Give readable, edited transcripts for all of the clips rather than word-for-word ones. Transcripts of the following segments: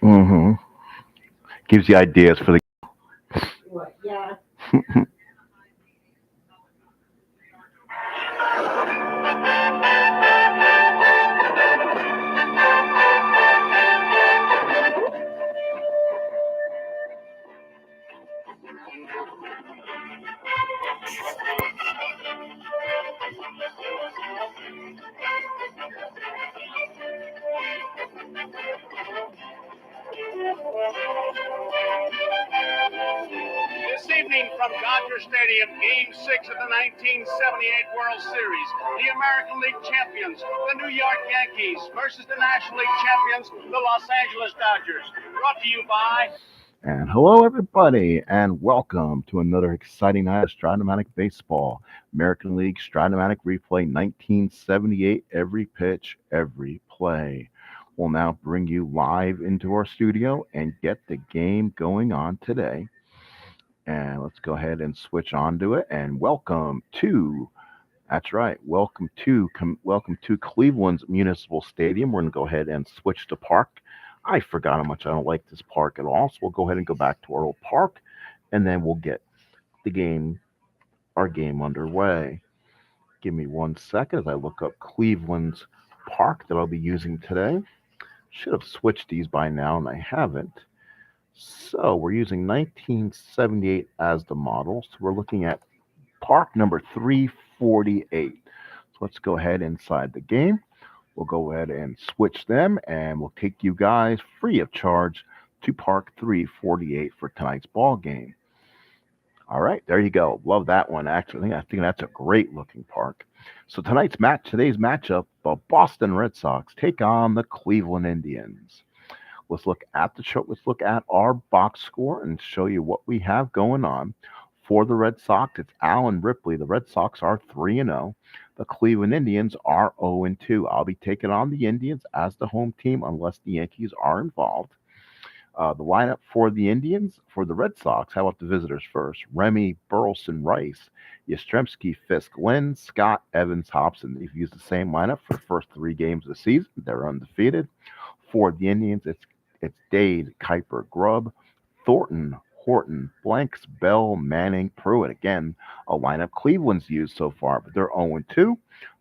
Mm-hmm. Gives you ideas for the. What? Yeah. This evening from Dodger Stadium, Game 6 of the 1978 World Series. The American League champions, the New York Yankees, versus the National League champions, the Los Angeles Dodgers. Brought to you by... And hello, everybody, and welcome to another exciting night of Stratomatic Baseball. American League Stratomatic Replay 1978, every pitch, every play. We'll now bring you live into our studio and get the game going on today. And let's go ahead and switch on to it. And that's right, welcome to Cleveland's Municipal Stadium. We're going to go ahead and switch to park. I forgot how much I don't like this park at all, so we'll go ahead and go back to our old park, and then we'll get the game, our game underway. Give me 1 second as I look up Cleveland's park that I'll be using today. Should have switched these by now, and I haven't. So we're using 1978 as the model. So we're looking at park number 348. So let's go ahead inside the game. We'll go ahead and switch them, and we'll take you guys free of charge to Park 348 for tonight's ball game. All right, there you go. Love that one. Actually, I think that's a great looking park. So today's matchup, the Boston Red Sox take on the Cleveland Indians. Let's look at the show. Let's look at our box score and show you what we have going on. For the Red Sox, it's Alan Ripley. The Red Sox are 3-0. The Cleveland Indians are 0-2. I'll be taking on the Indians as the home team unless the Yankees are involved. The lineup for the Indians, for the Red Sox, how about the visitors first? Remy, Burleson, Rice, Yastrzemski, Fisk, Lynn, Scott, Evans, Hobson. They've used the same lineup for the first 3 games of the season. They're undefeated. For the Indians, it's Dade, Kuiper, Grubb, Thornton, Horton, Blanks, Bell, Manning, Pruitt. Again, a lineup Cleveland's used so far, but they're 0-2.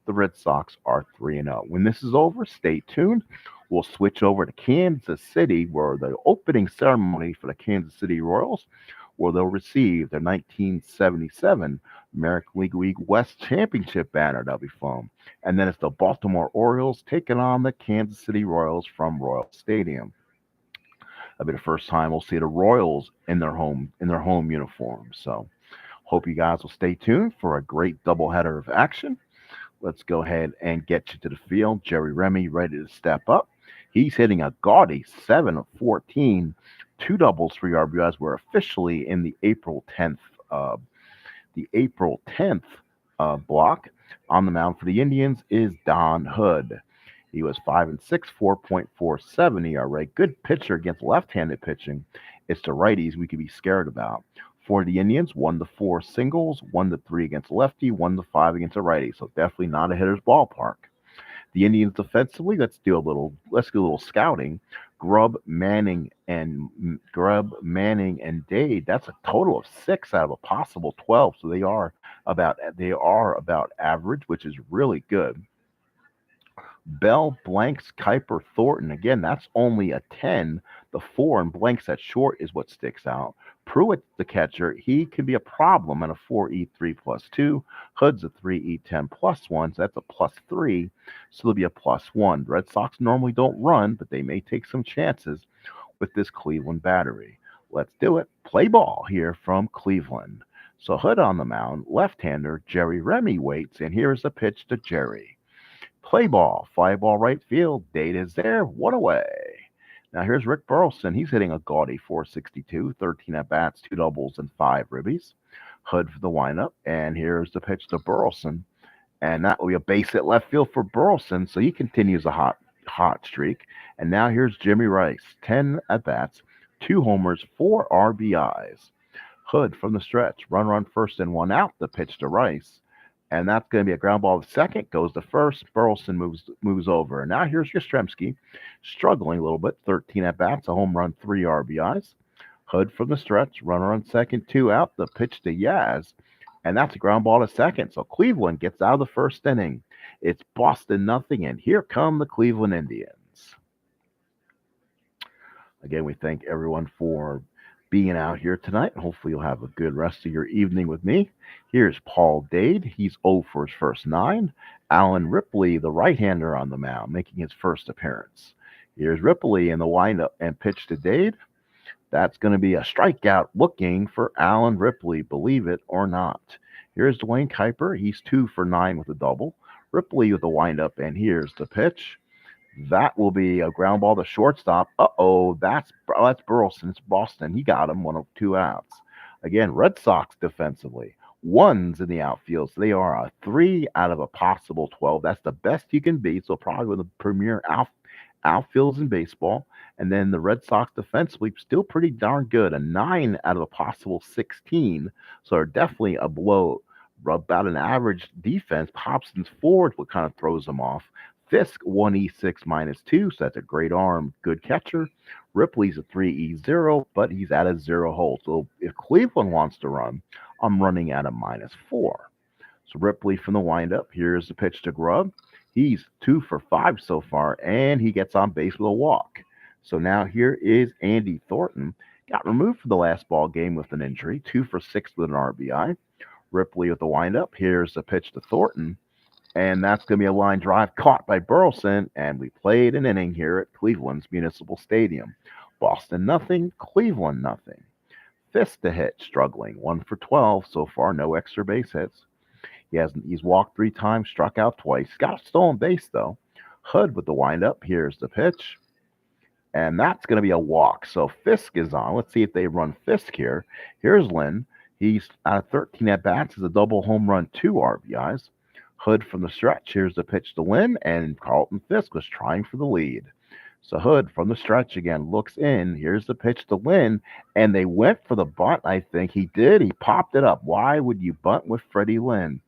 The Red Sox are 3-0. When this is over, stay tuned. We'll switch over to Kansas City, where the opening ceremony for the Kansas City Royals, where they'll receive their 1977 American League West Championship banner that'll be flown. And then it's the Baltimore Orioles taking on the Kansas City Royals from Royal Stadium. That'll be the first time we'll see the Royals in their home uniforms. So hope you guys will stay tuned for a great doubleheader of action. Let's go ahead and get you to the field. Jerry Remy ready to step up. He's hitting a gaudy 7 of 14, 2 doubles, 3 RBIs. We're officially in the April 10th block. On the mound for the Indians is Don Hood. He was 5-6, 4.47 ERA. Good pitcher against left-handed pitching. It's the righties we could be scared about. For the Indians, 1-4 singles, 1-3 against lefty, 1-5 against a righty. So definitely not a hitter's ballpark. The Indians defensively, let's do a little scouting. Grubb, Manning, and Dade. That's a total of 6 out of a possible 12. So they are about average, which is really good. Bell, Blanks, Kuiper, Thornton. Again, that's only a 10. The 4 and Blanks at short is what sticks out. Pruitt, the catcher, he can be a problem at a 4E3 plus 2. Hood's a 3E10 plus 1, so that's a plus 3. So there'll be a plus 1. Red Sox normally don't run, but they may take some chances with this Cleveland battery. Let's do it. Play ball here from Cleveland. So Hood on the mound, left-hander, Jerry Remy waits, and here's the pitch to Jerry. Play ball, fly ball right field. Date is there. One away. Now here's Rick Burleson. He's hitting a gaudy 462, 13 at bats, 2 doubles, and 5 ribbies. Hood for the windup. And here's the pitch to Burleson. And that will be a base hit left field for Burleson. So he continues a hot streak. And now here's Jimmy Rice. 10 at bats, 2 homers, 4 RBIs. Hood from the stretch. Run first and 1 out. The pitch to Rice. And that's going to be a ground ball to second. Goes to first. Burleson moves over. And now here's Yastrzemski, struggling a little bit. 13 at bats, a home run, 3 RBIs. Hood from the stretch. Runner on second, 2 out. The pitch to Yaz. And that's a ground ball to second. So Cleveland gets out of the first inning. It's Boston nothing. And here come the Cleveland Indians. Again, we thank everyone for being out here tonight. Hopefully, you'll have a good rest of your evening with me. Here's Paul Dade. He's 0 for his first 9. Alan Ripley, the right-hander on the mound, making his first appearance. Here's Ripley in the windup and pitch to Dade. That's going to be a strikeout looking for Alan Ripley, believe it or not. Here's Dwayne Kuiper. He's 2 for 9 with a double. Ripley with the windup, and here's the pitch. That will be a ground ball to shortstop. That's Burleson. It's Boston. He got him, 1 of 2 outs. Again, Red Sox defensively. 1s in the outfield. So they are a 3 out of a possible 12. That's the best you can be. So probably one of the premier outfields in baseball. And then the Red Sox defensively still pretty darn good. A 9 out of a possible 16. So they're definitely about an average defense. Hobson's forward what kind of throws them off. Fisk 1E6 -2, so that's a great arm, good catcher. Ripley's a 3E0, but he's at a 0 hole. So if Cleveland wants to run, I'm running at a -4. So Ripley from the windup. Here's the pitch to Grubb. He's 2 for 5 so far, and he gets on base with a walk. So now here is Andy Thornton. Got removed for the last ball game with an injury, 2 for 6 with an RBI. Ripley with the windup. Here's the pitch to Thornton. And that's going to be a line drive caught by Burleson. And we played an inning here at Cleveland's Municipal Stadium. Boston nothing, Cleveland nothing. Fisk to hit, struggling. 1 for 12 so far, no extra base hits. He's walked 3 times, struck out twice. Got a stolen base, though. Hood with the windup. Here's the pitch. And that's going to be a walk. So Fisk is on. Let's see if they run Fisk here. Here's Lynn. He's out of 13 at-bats. Is a double home run, 2 RBIs. Hood from the stretch. Here's the pitch to Lynn, and Carlton Fisk was trying for the lead. So Hood from the stretch again looks in. Here's the pitch to Lynn, and they went for the bunt. I think he did. He popped it up. Why would you bunt with Freddie Lynn?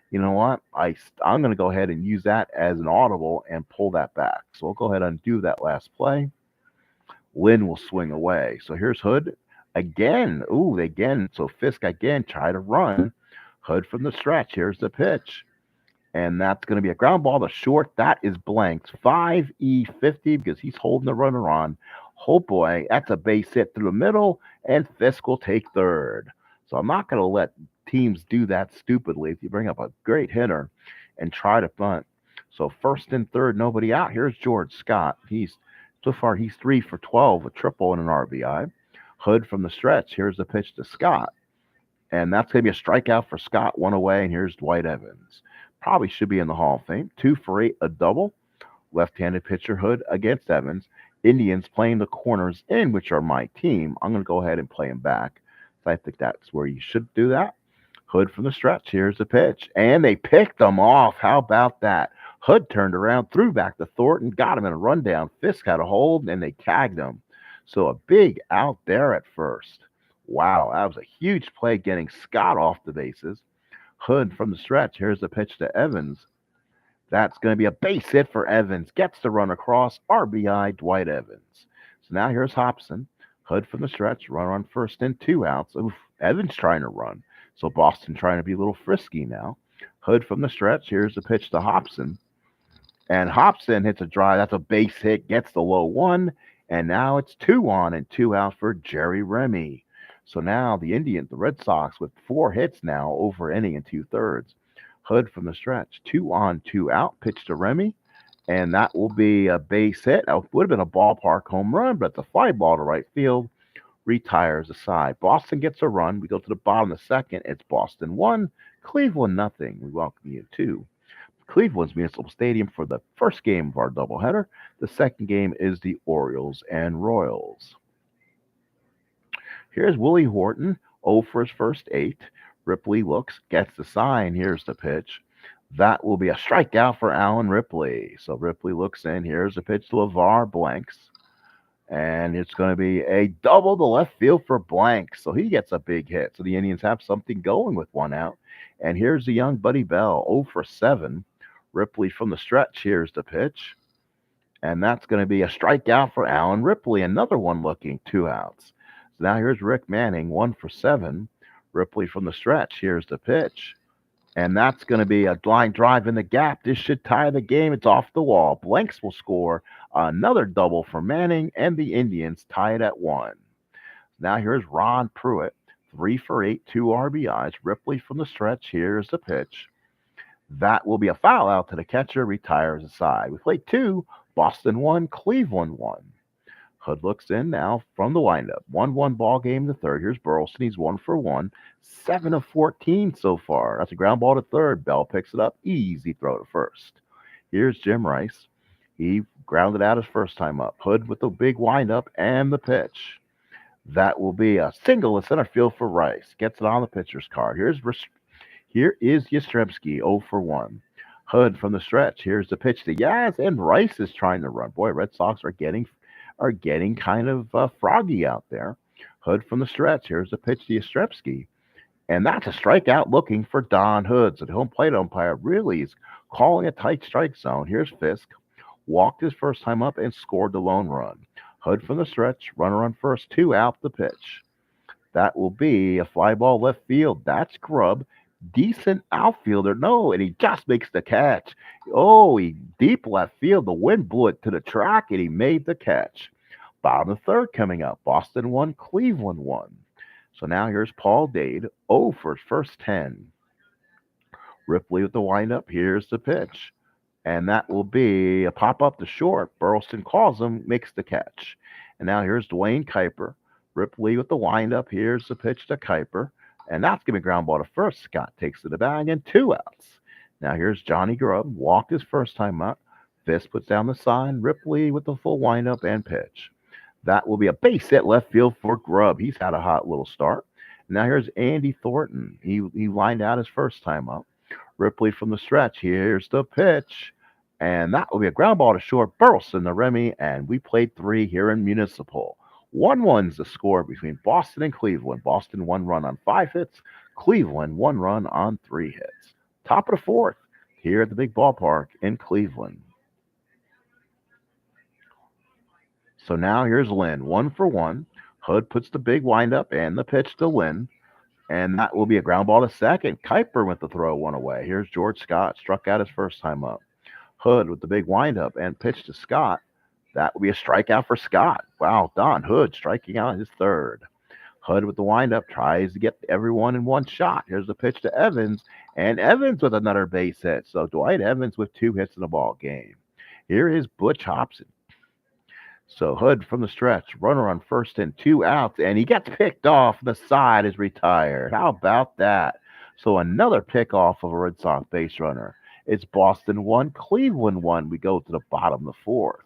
You know what? I'm going to go ahead and use that as an audible and pull that back. So we'll go ahead and do that last play. Lynn will swing away. So here's Hood again. So Fisk again try to run. Hood from the stretch. Here's the pitch. And that's going to be a ground ball to short. That is Blanks. 5E50 because he's holding the runner on. Oh boy, that's a base hit through the middle, and Fisk will take third. So I'm not going to let teams do that stupidly. If you bring up a great hitter and try to bunt. So first and third, nobody out. Here's George Scott. So far he's 3 for 12, a triple and an RBI. Hood from the stretch. Here's the pitch to Scott. And that's going to be a strikeout for Scott, 1 away, and here's Dwight Evans. Probably should be in the Hall of Fame. 2 for 8, a double. Left-handed pitcher Hood against Evans. Indians playing the corners in, which are my team. I'm going to go ahead and play them back. So I think that's where you should do that. Hood from the stretch. Here's the pitch. And they picked them off. How about that? Hood turned around, threw back to Thornton, got him in a rundown. Fisk had a hold, and they tagged him. So a big out there at first. Wow, that was a huge play getting Scott off the bases. Hood from the stretch. Here's the pitch to Evans. That's going to be a base hit for Evans. Gets the run across. RBI, Dwight Evans. So now here's Hobson. Hood from the stretch. Runner on first and 2 outs. Oof, Evans trying to run. So Boston trying to be a little frisky now. Hood from the stretch. Here's the pitch to Hobson. And Hobson hits a drive. That's a base hit. Gets the low 1. And now it's 2 on and 2 out for Jerry Remy. So now the Red Sox with 4 hits now over inning and 2/3. Hood from the stretch. 2 on, 2 out. Pitch to Remy. And that will be a base hit. It would have been a ballpark home run, but it's a fly ball to right field. Retires aside. Boston gets a run. We go to the bottom of the second. It's Boston 1, Cleveland nothing. We welcome you to Cleveland's Municipal Stadium for the first game of our doubleheader. The second game is the Orioles and Royals. Here's Willie Horton, 0 for his first 8. Ripley looks, gets the sign. Here's the pitch. That will be a strikeout for Alan Ripley. So Ripley looks in. Here's the pitch to LeVar Blanks. And it's going to be a double to left field for Blank. So he gets a big hit. So the Indians have something going with one out. And here's the young Buddy Bell, 0 for 7. Ripley from the stretch. Here's the pitch. And that's going to be a strikeout for Alan Ripley. Another one looking, 2 outs. So now here's Rick Manning, 1 for 7. Ripley from the stretch. Here's the pitch. And that's going to be a line drive in the gap. This should tie the game. It's off the wall. Blanks will score another double for Manning, and the Indians tie it at 1. Now here's Ron Pruitt, 3 for 8, 2 RBIs. Ripley from the stretch. Here's the pitch. That will be a foul out to the catcher. Retires aside. We played 2. Boston 1, Cleveland 1. Hood looks in now from the windup. 1-1 ball game in the third. Here's Burleson. He's 1 for 1. 7 of 14 so far. That's a ground ball to third. Bell picks it up. Easy throw to first. Here's Jim Rice. He grounded out his first time up. Hood with the big windup and the pitch. That will be a single to center field for Rice. Gets it on the pitcher's card. Here is Yastrzemski, 0 for 1. Hood from the stretch. Here's the pitch to Yaz, and Rice is trying to run. Boy, Red Sox are getting kind of froggy out there. Hood from the stretch. Here's the pitch to Yastrzemski. And that's a strikeout looking for Don Hood. So the home plate umpire really is calling a tight strike zone. Here's Fisk. Walked his first time up and scored the lone run. Hood from the stretch. Runner on first. 2 out the pitch. That will be a fly ball left field. That's Grubb. Decent outfielder. No, and he just makes the catch. Oh, he deep left field. The wind blew it to the track, and he made the catch. Bottom of the third coming up. Boston 1, Cleveland 1. So now here's Paul Dade, 0 for his first 10. Ripley with the windup. Here's the pitch. And that will be a pop up to short. Burleson calls him, makes the catch. And now here's Dwayne Kuiper. Ripley with the windup. Here's the pitch to Kuiper. And that's going to be ground ball to first. Scott takes to the bag and 2 outs. Now here's Johnny Grubb. Walked his first time up. Fisk puts down the sign. Ripley with the full windup and pitch. That will be a base hit left field for Grubb. He's had a hot little start. Now here's Andy Thornton. He lined out his first time up. Ripley from the stretch. Here's the pitch. And that will be a ground ball to short. Burleson to Remy. And we played 3 here in Municipal. 1-1's the score between Boston and Cleveland. Boston 1 run on 5 hits. Cleveland 1 run on 3 hits. Top of the fourth here at the big ballpark in Cleveland. So now here's Lynn, 1 for 1. Hood puts the big windup and the pitch to Lynn. And that will be a ground ball to second. Kuiper with the throw 1 away. Here's George Scott. Struck out his first time up. Hood with the big windup and pitch to Scott. That will be a strikeout for Scott. Wow, Don Hood striking out his third. Hood with the windup tries to get everyone in one shot. Here's the pitch to Evans, and Evans with another base hit. So Dwight Evans with 2 hits in the ball game. Here is Butch Hobson. So Hood from the stretch, runner on first and 2 outs, and he gets picked off. The side is retired. How about that? So another pick off of a Red Sox base runner. It's Boston 1, Cleveland 1. We go to the bottom of the fourth.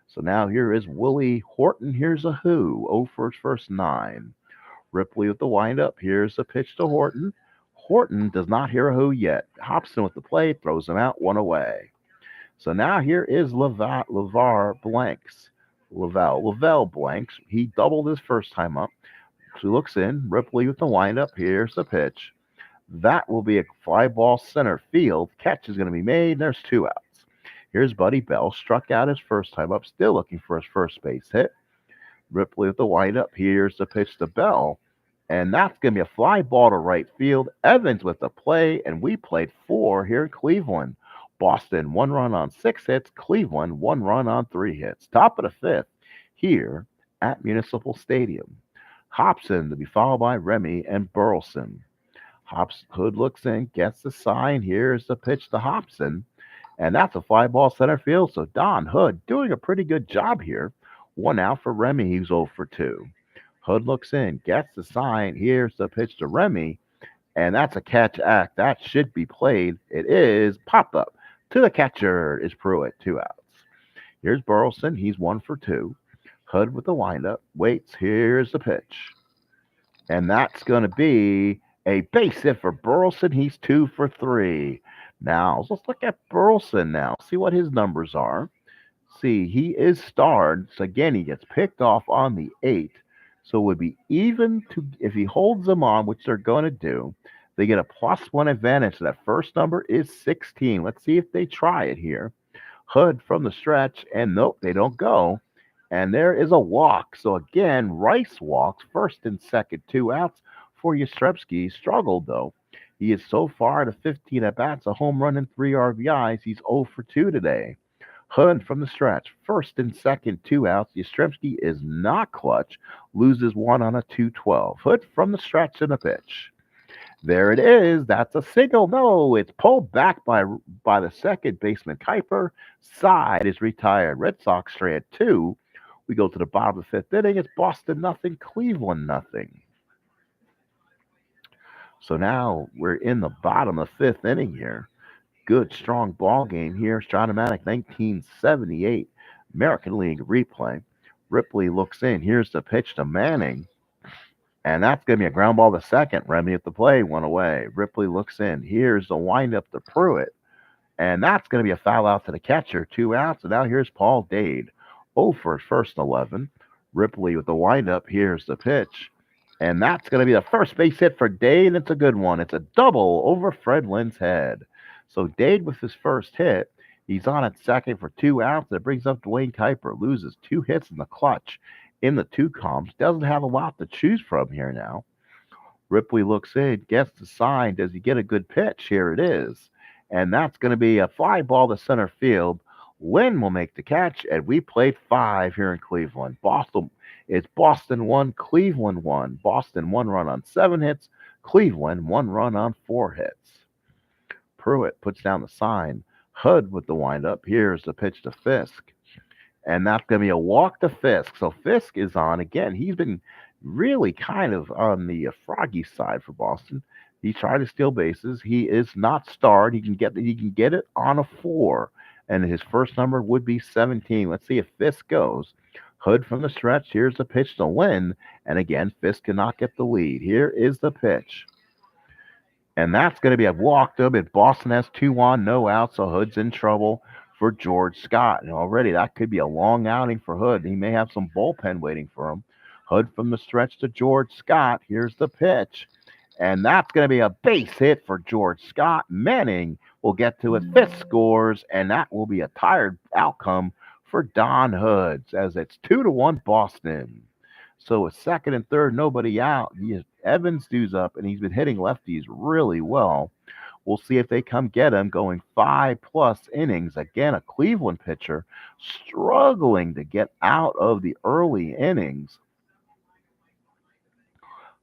So now here is Willie Horton. Here's a who. 0 for his first 9. Ripley with the windup. Here's the pitch to Horton. Horton does not hear a who yet. Hobson with the play. Throws him out 1 away. So now here is Lavelle Blanks. He doubled his first time up. So he looks in. Ripley with the windup. Here's the pitch. That will be a fly ball center field. Catch is going to be made. There's 2 outs. Here's Buddy Bell, struck out his first time up, still looking for his first base hit. Ripley with the windup. Here's the pitch to Bell. And that's going to be a fly ball to right field. Evans with the play, and we played 4 here in Cleveland. Boston, 1 run on 6 hits. Cleveland, 1 run on 3 hits. Top of the 5th here at Municipal Stadium. Hobson to be followed by Remy and Burleson. Hood looks in, gets the sign. Here's the pitch to Hobson. And that's a fly ball center field. So Don Hood doing a pretty good job here. 1 out for Remy. He's 0 for 2. Hood looks in, gets the sign. Here's the pitch to Remy. And that's a catch act. That should be played. It is pop up. To the catcher is Pruitt. 2 outs. Here's Burleson. He's 1 for 2. Hood with the windup. Waits. Here's the pitch. And that's going to be a base hit for Burleson. He's 2 for 3. Now, let's look at Burleson now. See what his numbers are. see. He is starred. So again, he gets picked off on the 8. So it would be even to if he holds them on, which they're going to do. They get a +1 advantage. So that first number is 16. Let's see if they try it here. Hood from the stretch, and nope, they don't go. And there is a walk. So again, Rice walks first and second, 2 outs for Yastrzemski. Struggled though. He is so far to 15 at bats, a home run and 3 RBIs. He's 0 for 2 today. Hood from the stretch, first and second, 2 outs. Yastrzemski is not clutch, loses one on a 2-12. Hood from the stretch in a pitch. There it is. That's a single. No, it's pulled back by the second baseman Kuiper. Side is retired. Red Sox stray at 2. We go to the bottom of the 5th inning. It's Boston nothing, Cleveland nothing. So now we're in the bottom of the 5th inning here. Good, strong ball game here. Stratomatic 1978 American League replay. Ripley looks in. Here's the pitch to Manning. And that's going to be a ground ball to second. Remy at the play, one away. Ripley looks in. Here's the windup to Pruitt. And that's going to be a foul out to the catcher. 2 outs. And now here's Paul Dade. 0 for his first 11. Ripley with the windup. Here's the pitch. And that's going to be the first base hit for Dade. It's a good one. It's a double over Fred Lynn's head. So Dade with his first hit. He's on at second for 2 outs. That brings up Dwayne Kuiper. Loses 2 hits in the clutch in the 2 columns. Doesn't have a lot to choose from here now. Ripley looks in, gets the sign. Does he get a good pitch? Here it is. And that's going to be a fly ball to center field. Lynn will make the catch, and we played 5 here in Cleveland. It's Boston 1, Cleveland 1. Boston 1 run on 7 hits. Cleveland 1 run on 4 hits. Pruitt puts down the sign. Hood with the windup. Here's the pitch to Fisk. And that's going to be a walk to Fisk. So Fisk is on again. He's been really kind of on the froggy side for Boston. He tried to steal bases. He is not starred. He can get it on a 4, and his first number would be 17. Let's see if Fisk goes. Hood from the stretch. Here's the pitch to Lynn, and again Fisk cannot get the lead. Here is the pitch. And that's going to be a walk to him. And Boston has 2 on, no out, so Hood's in trouble for George Scott. And already that could be a long outing for Hood. He may have some bullpen waiting for him. Hood from the stretch to George Scott. Here's the pitch. And that's going to be a base hit for George Scott. Manning will get to it. Fisk scores, and that will be a tired outcome for Don Hoods as it's 2-1 Boston. So with second and third, nobody out. Evans dues up, and he's been hitting lefties really well. We'll see if they come get him, going 5+ innings. Again, a Cleveland pitcher struggling to get out of the early innings.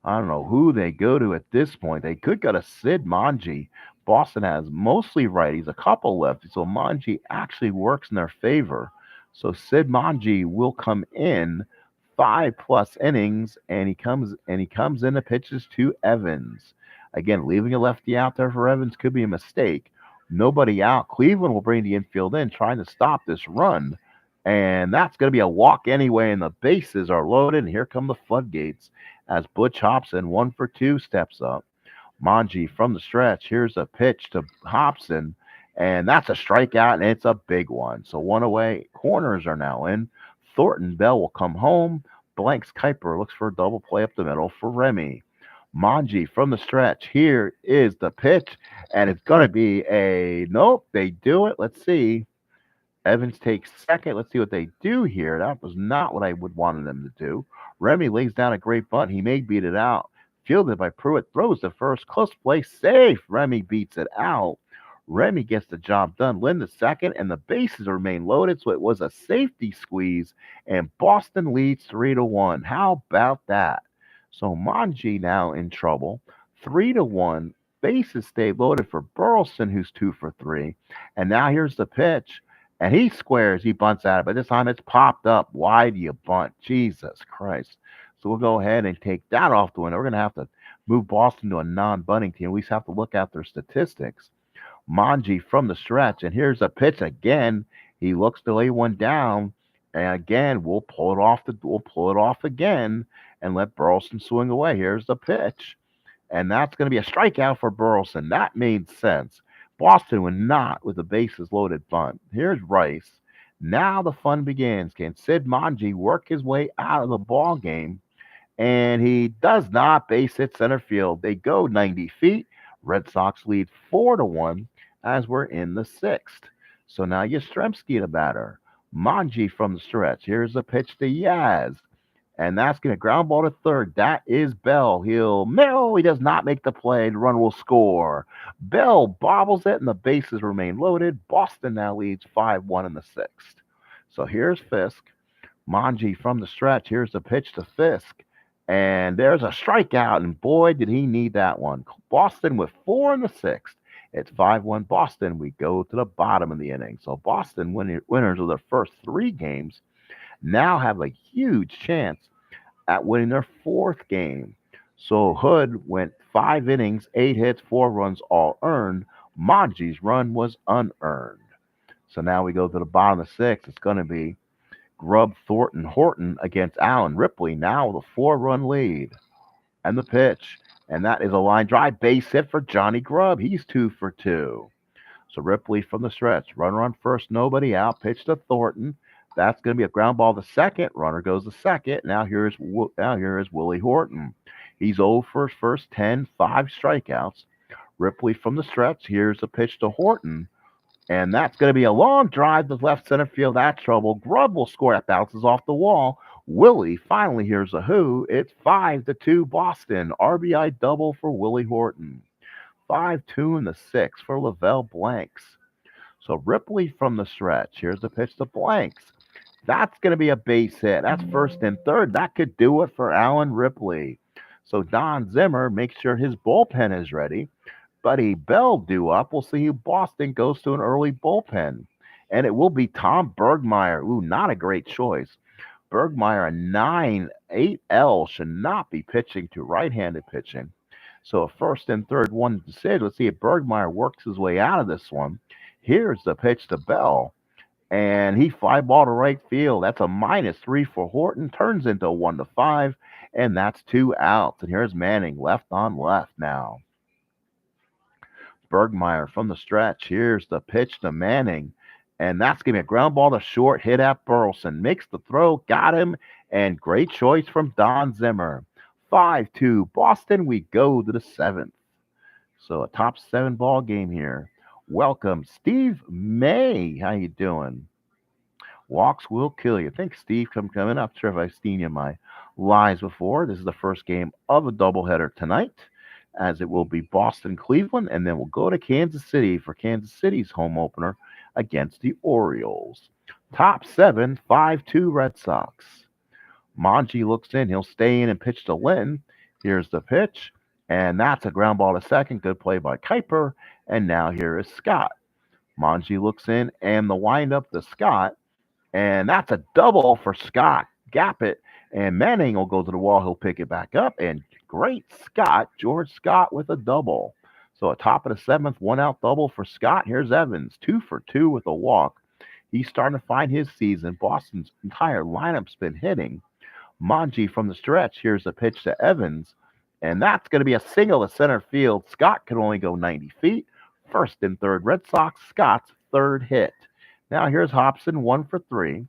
I don't know who they go to at this point. They could go to Sid Manji. Boston has mostly righties, a couple lefties, so Manji actually works in their favor. So Sid Manji will come in 5+ innings, and he comes in the pitches to Evans. Again, leaving a lefty out there for Evans could be a mistake. Nobody out. Cleveland will bring the infield in, trying to stop this run. And that's going to be a walk anyway, and the bases are loaded. And here come the floodgates as Butch Hobson, 1 for 2, steps up. Manji from the stretch. Here's a pitch to Hobson, and that's a strikeout, and it's a big one. So 1 away. Corners are now in. Thornton Bell will come home. Blanks Kuiper looks for a double play up the middle for Remy. Manji from the stretch. Here is the pitch, and it's going to be a nope. They do it. Let's see. Evans takes second. Let's see what they do here. That was not what I would wanted them to do. Remy lays down a great bunt. He may beat it out. Fielded by Pruitt. Throws the first. Close play. Safe. Remy beats it out. Remy gets the job done. Lynn the second, and the bases remain loaded, so it was a safety squeeze, and Boston leads 3-1. How about that? So Manji now in trouble. 3-1. Bases stay loaded for Burleson, who's 2 for 3. And now here's the pitch. And he squares. He bunts at it. But this time it's popped up. Why do you bunt? Jesus Christ. So we'll go ahead and take that off the window. We're going to have to move Boston to a non-bunting team. We have to look at their statistics. Manji from the stretch. And here's a pitch again. He looks to lay one down. And again, we'll pull it off again and let Burleson swing away. Here's the pitch. And that's going to be a strikeout for Burleson. That made sense. Boston would not with the bases loaded bunt. Here's Rice. Now the fun begins. Can Sid Manji work his way out of the ball game? And he does not. Base hit center field. They go 90 feet. Red Sox lead 4-1 as we're in the sixth. So now Yastrzemski the batter. Manji from the stretch. Here's a pitch to Yaz. And that's going to ground ball to third. That is Bell. He does not make the play. The run will score. Bell bobbles it, and the bases remain loaded. Boston now leads 5-1 in the sixth. So here's Fisk. Manji from the stretch. Here's the pitch to Fisk. And there's a strikeout, and boy, did he need that one. Boston with 4 in the sixth. It's 5-1 Boston. We go to the bottom of the inning. So Boston, winners of their first 3 games, now have a huge chance at winning their fourth game. So Hood went 5 innings, 8 hits, 4 runs, all earned. Manji's run was unearned. So now we go to the bottom of the sixth. It's going to be Grubb, Thornton, Horton against Allen Ripley, now with a 4-run lead. And the pitch. And that is a line drive base hit for Johnny Grubb. He's 2 for 2. So Ripley from the stretch. Runner on first, nobody out. Pitch to Thornton. That's going to be a ground ball to second. Runner goes to second. Now here is Willie Horton. He's 0 for his first 10, 5 strikeouts. Ripley from the stretch. Here's a pitch to Horton. And that's going to be a long drive to left center field. That's trouble. Grubb will score. That bounces off the wall. Willie finally hears a who. It's 5-2 Boston. RBI double for Willie Horton. 5-2 in the sixth for Lavelle Blanks. So Ripley from the stretch. Here's the pitch to Blanks. That's going to be a base hit. That's first and third. That could do it for Alan Ripley. So Don Zimmer makes sure his bullpen is ready. Buddy Bell due up. We'll see who Boston goes to an early bullpen. And it will be Tom Bergmeyer. Ooh, not a great choice. Bergmeyer, a 9-8L, should not be pitching to right-handed pitching. So a first and third one decision. Let's see if Bergmeyer works his way out of this one. Here's the pitch to Bell. And he fly ball to right field. That's a -3 for Horton. Turns into a 1-5. And that's 2 outs. And here's Manning left on left now. Bergmeyer from the stretch. Here's the pitch to Manning. And that's going to be a ground ball to short, hit at Burleson. Makes the throw, got him, and great choice from Don Zimmer. 5-2 Boston. We go to the seventh. So a top 7 ball game here. Welcome, Steve May. How you doing? Walks will kill you. Thanks, Steve. Coming up. Sure if I've seen you in my lives before. This is the first game of a doubleheader tonight, as it will be Boston, Cleveland, and then we'll go to Kansas City for Kansas City's home opener against the Orioles. Top 7, 5-2 Red Sox. Manji looks in. He'll stay in and pitch to Lynn. Here's the pitch, and that's a ground ball to second. Good play by Kuiper, and now here is Scott. Manji looks in, and the windup to Scott, and that's a double for Scott. Gap it, and Manning will go to the wall. He'll pick it back up, and great Scott, George Scott with a double. So a top of the 7th, 1-out double for Scott. Here's Evans, 2 for 2 with a walk. He's starting to find his season. Boston's entire lineup's been hitting. Manji from the stretch. Here's a pitch to Evans, and that's going to be a single to center field. Scott can only go 90 feet. First and third Red Sox. Scott's third hit. Now here's Hobson, 1 for 3.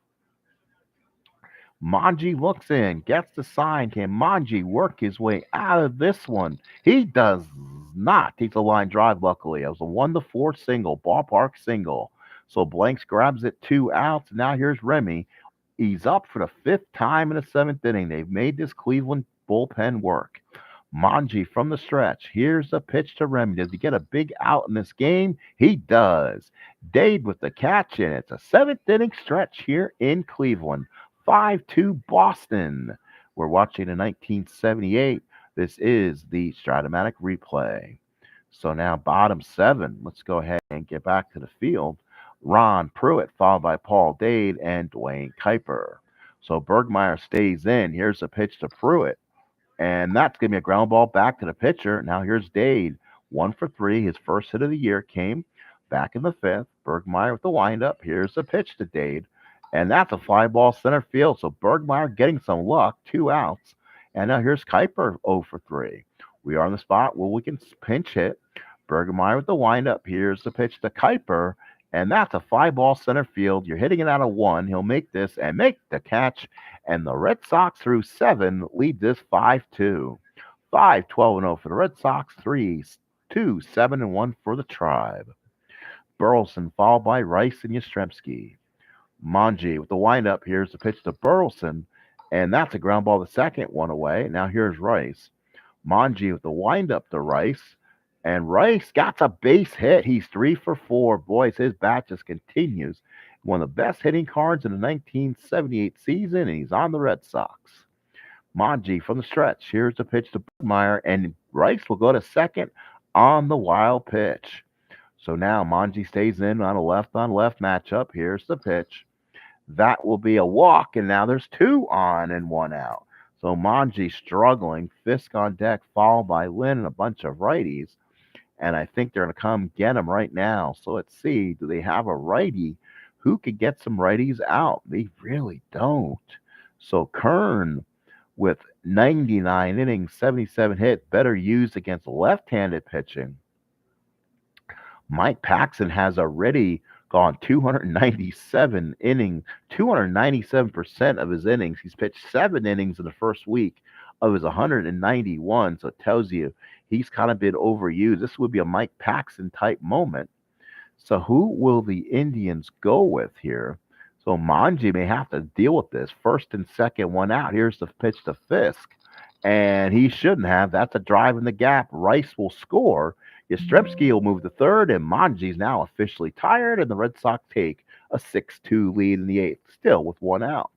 Manji looks in, gets the sign. Can Manji work his way out of this one? He does not. Takes a line drive, luckily. It was a 1-4 single, ballpark single. So Blanks grabs it, 2 outs. Now here's Remy. He's up for the 5th time in the 7th inning. They've made this Cleveland bullpen work. Manji from the stretch. Here's the pitch to Remy. Does he get a big out in this game? He does. Dade with the catch, and it's a 7th inning stretch here in Cleveland. 5-2 Boston. We're watching in 1978. This is the Stratomatic replay. So now bottom 7. Let's go ahead and get back to the field. Ron Pruitt, followed by Paul Dade and Dwayne Kuiper. So Bergmeyer stays in. Here's a pitch to Pruitt. And that's going to be a ground ball back to the pitcher. Now here's Dade. 1 for 3. His first hit of the year came back in the 5th. Bergmeyer with the windup. Here's the pitch to Dade. And that's a fly ball center field. So Bergmeyer getting some luck. 2 outs. And now here's Kuiper 0 for 3. We are on the spot where we can pinch hit. Bergmeyer with the windup. Here's the pitch to Kuiper. And that's a fly ball center field. You're hitting it out of one. He'll make this and make the catch. And the Red Sox through 7 lead this 5-2. 5-12-0 for the Red Sox, 3-2, 7-1 for the Tribe. Burleson followed by Rice and Yastrzemski. Manji with the windup. Here's the pitch to Burleson. And that's a ground ball, the second one away. Now here's Rice. Manji with the windup to Rice. And Rice got a base hit. He's 3 for 4. Boys, his bat just continues. One of the best hitting cards in the 1978 season, and he's on the Red Sox. Manji from the stretch. Here's the pitch to Bergmeyer, and Rice will go to second on the wild pitch. So now Manji stays in on a left-on-left matchup. Here's the pitch. That will be a walk, and now there's 2 on and 1 out. So Manji struggling, Fisk on deck, followed by Lynn and a bunch of righties. And I think they're going to come get him right now. So let's see, do they have a righty who could get some righties out? They really don't. So Kern with 99 innings, 77 hits, better used against left-handed pitching. Mike Paxton has already gone 297 innings, 297% of his innings. He's pitched 7 innings in the first week of his 191. So it tells you he's kind of been overused. This would be a Mike Paxton type moment. So who will the Indians go with here? So Manji may have to deal with this. First and second, 1 out. Here's the pitch to Fisk. And he shouldn't have. That's a drive in the gap. Rice will score. Yastrzemski will move to third, and Manji's now officially tired, and the Red Sox take a 6-2 lead in the 8th, still with 1 out.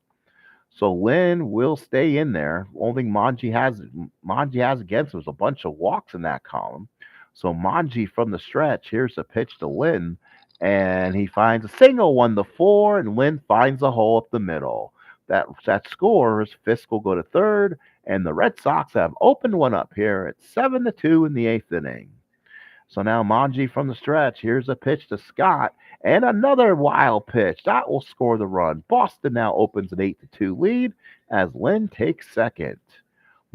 So Lynn will stay in there. Only thing Manji has against him is a bunch of walks in that column. So Manji from the stretch. Here's a pitch to Lynn, and he finds a single, 1-4, and Lynn finds a hole up the middle. That scores. Fisk will go to third, and the Red Sox have opened one up here at 7-2 in the 8th inning. So now Manji from the stretch. Here's a pitch to Scott, and another wild pitch. That will score the run. Boston now opens an 8-2 lead as Lynn takes second.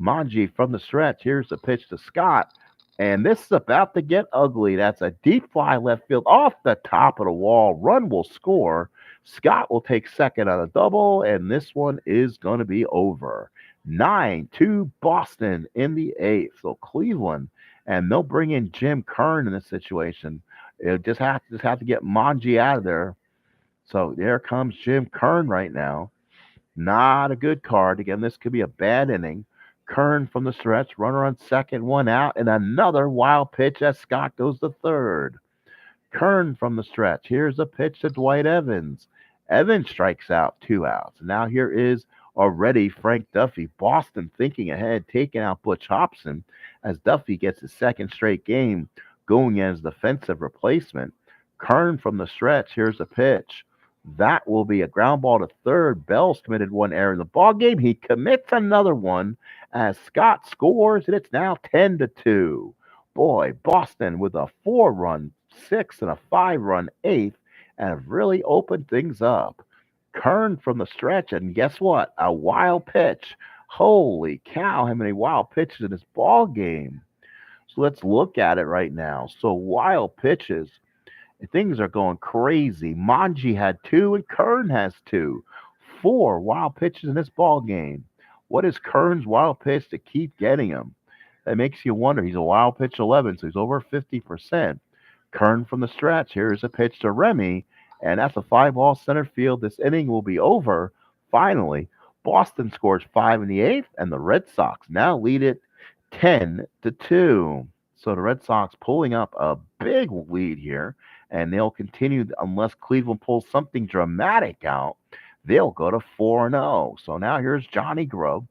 Manji from the stretch. Here's a pitch to Scott, and this is about to get ugly. That's a deep fly left field off the top of the wall. Run will score. Scott will take second on a double, and this one is going to be over. 9-2 Boston in the 8th. So Cleveland, and they'll bring in Jim Kern in this situation. They'll just have to get Manji out of there. So there comes Jim Kern right now. Not a good card. Again, this could be a bad inning. Kern from the stretch, runner on second, 1 out, and another wild pitch as Scott goes to third. Kern from the stretch. Here's a pitch to Dwight Evans. Evans strikes out, 2 outs. Now here is already Frank Duffy. Boston thinking ahead, taking out Butch Hobson as Duffy gets his second straight game going as defensive replacement. Kern from the stretch. Here's a pitch. That will be a ground ball to third. Bell's committed 1 error in the ball game. He commits another one as Scott scores, and it's now 10-2. Boy, Boston with a 4-run 6th and a 5-run 8th, and have really opened things up. Kern from the stretch, and guess what? A wild pitch. Holy cow, how many wild pitches in this ball game. So let's look at it right now. So wild pitches. Things are going crazy. Manji had 2 and Kern has 2. 4 wild pitches in this ball game. What is Kern's wild pitch to keep getting him? That makes you wonder. He's a wild pitch 11, so he's over 50%. Kern from the stretch. Here's a pitch to Remy, and that's a 5-ball center field. This inning will be over. Finally, Boston scores 5 in the 8th, and the Red Sox now lead it 10-2. So the Red Sox pulling up a big lead here, and they'll continue unless Cleveland pulls something dramatic out. They'll go to 4-0. So now here's Johnny Grove.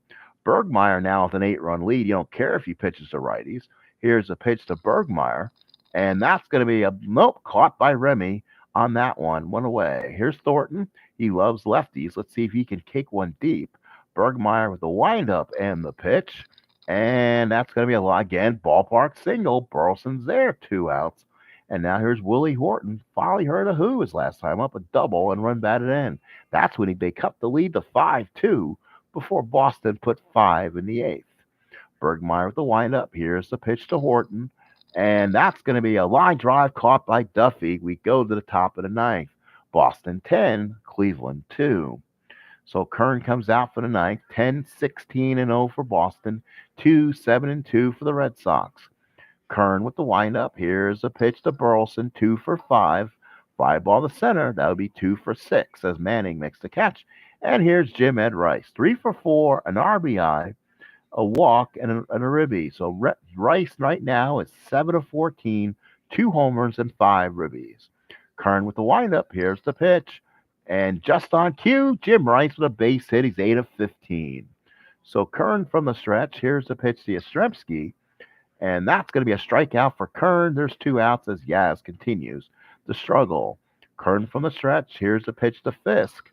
Bergmeyer now with an 8-run lead. You don't care if he pitches to righties. Here's a pitch to Bergmeyer, and that's going to be a caught by Remy on that one. 1 away. Here's Thornton. He loves lefties. Let's see if he can kick one deep. Bergmeyer with the windup and the pitch. And that's going to be again, ballpark single. Burleson's there, 2 outs. And now here's Willie Horton. Finally heard of who his last time up, a double and run batted in. That's when they cut the lead to 5-2 before Boston put 5 in the 8th. Bergmeyer with the windup. Here's the pitch to Horton. And that's going to be a line drive caught by Duffy. We go to the top of the ninth. Boston 10, Cleveland 2. So Kern comes out for the ninth, 10, 16 and 0 for Boston, 2, 7 and 2 for the Red Sox. Kern with the windup. Here's a pitch to Burleson, 2 for 5. Fly ball to center. That would be 2 for 6 as Manning makes the catch. And here's Jim Ed Rice, 3 for 4, an RBI, a walk, and a ribby. So Rice right now is 7 of 14, 2 homers and 5 ribbies. Kern with the windup. Here's the pitch. And just on cue, Jim Rice with a base hit. He's 8 of 15. So Kern from the stretch. Here's the pitch to Yastrzemski. And that's going to be a strikeout for Kern. There's 2 outs as Yaz continues the struggle. Kern from the stretch. Here's the pitch to Fisk.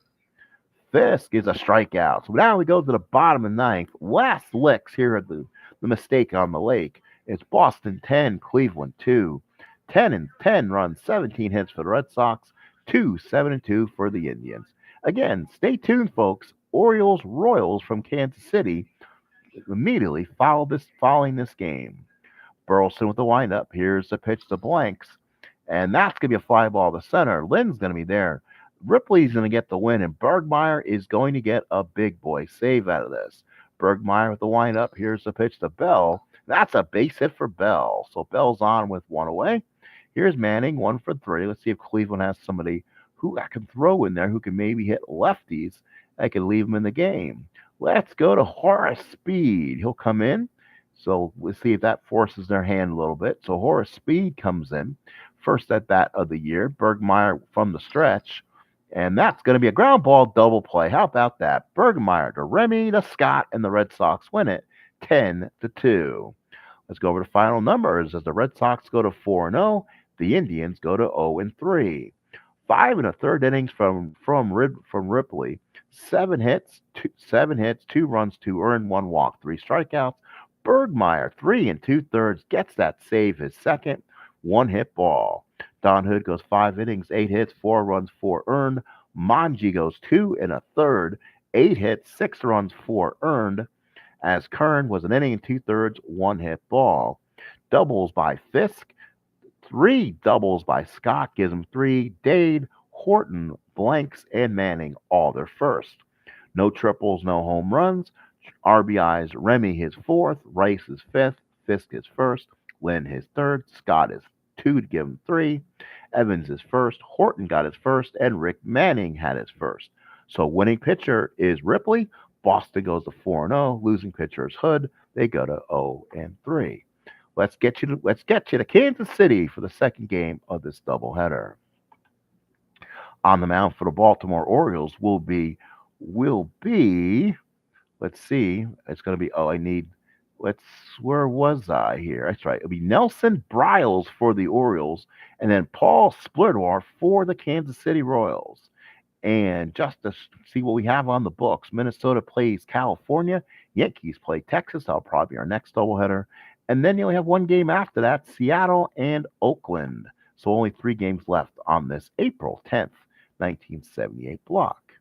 Fisk is a strikeout. So now we go to the bottom of the ninth. Last licks here at the mistake on the lake. It's Boston 10, Cleveland 2. 10 and 10 runs, 17 hits for the Red Sox, 2, 7 and 2 for the Indians. Again, stay tuned, folks. Orioles Royals from Kansas City immediately following this game. Burleson with the windup. Here's the pitch to Blanks. And that's going to be a fly ball to center. Lynn's going to be there. Ripley's going to get the win, and Bergmeyer is going to get a big boy save out of this. Bergmeyer with the windup. Here's the pitch to Bell. That's a base hit for Bell. So Bell's on with 1 away. Here's Manning, 1 for 3. Let's see if Cleveland has somebody who I can throw in there who can maybe hit lefties. I can leave him in the game. Let's go to Horace Speed. He'll come in. So we'll see if that forces their hand a little bit. So Horace Speed comes in. First at bat of the year. Bergmeyer from the stretch. And that's going to be a ground ball double play. How about that? Bergmeyer to Remy to Scott, and the Red Sox win it 10-2. Let's go over to final numbers as the Red Sox go to 4-0. The Indians go to 0-3. 5 1/3 innings from Ripley. 7 hits, 2 runs, 2 earned, 1 walk, 3 strikeouts. Bergmeyer, 3 2/3, gets that save, his second. 1 hit ball. Don Hood goes 5 innings, 8 hits, 4 runs, 4 earned. Manji goes 2 1/3, 8 hits, 6 runs, 4 earned. As Kern was an inning and 2/3, 1 hit ball. Doubles by Fisk, 3 doubles by Scott, gives him 3. Dade, Horton, Blanks, and Manning all their first. No triples, no home runs. RBIs, Remy his 4th, Rice his 5th, Fisk his 1st, Lynn his 3rd, Scott his 2 to give him 3, Evans his 1st, Horton got his 1st, and Rick Manning had his 1st. So winning pitcher is Ripley. Boston goes to 4-0. Losing pitcher is Hood. They go to 0-3. Let's get you to Kansas City for the second game of this doubleheader. On the mound for the Baltimore Orioles will be let's see, it's going to be where was I here? That's right. It'll be Nelson Briles for the Orioles, and then Paul Splittor for the Kansas City Royals. And just to see what we have on the books, Minnesota plays California, Yankees play Texas. That'll probably be our next doubleheader. And then you only have 1 game after that, Seattle and Oakland. So only 3 games left on this April 10th, 1978 block.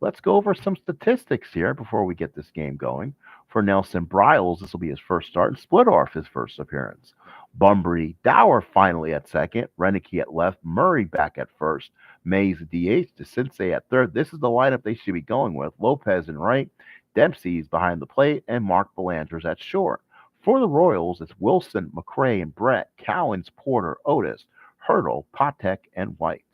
Let's go over some statistics here before we get this game going. For Nelson Briles, this will be his first start, and Splittorff his first appearance. Bunbury, Dower finally at second, Renicky at left, Murray back at first, Mays at DH, DeCinces at third. This is the lineup they should be going with. Lopez in right, Dempsey's behind the plate, and Mark Belanders at short. For the Royals, it's Wilson, McRae, and Brett, Cowens, Porter, Otis, Hurdle, Patek, and White.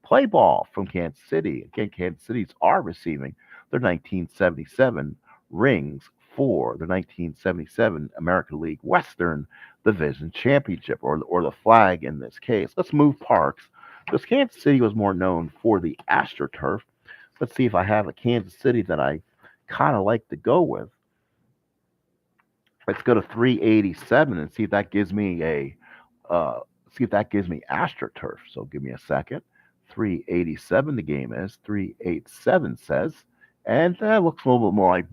Play ball from Kansas City. Again, Kansas City's are receiving their 1977 rings for the 1977 American League Western Division Championship, or the flag in this case. Let's move parks, because Kansas City was more known for the AstroTurf. Let's see if I have a Kansas City that I kind of like to go with. Let's go to 387 and see if that gives me AstroTurf. So give me a second. 387 the game is. 387 says. And that looks a little bit more like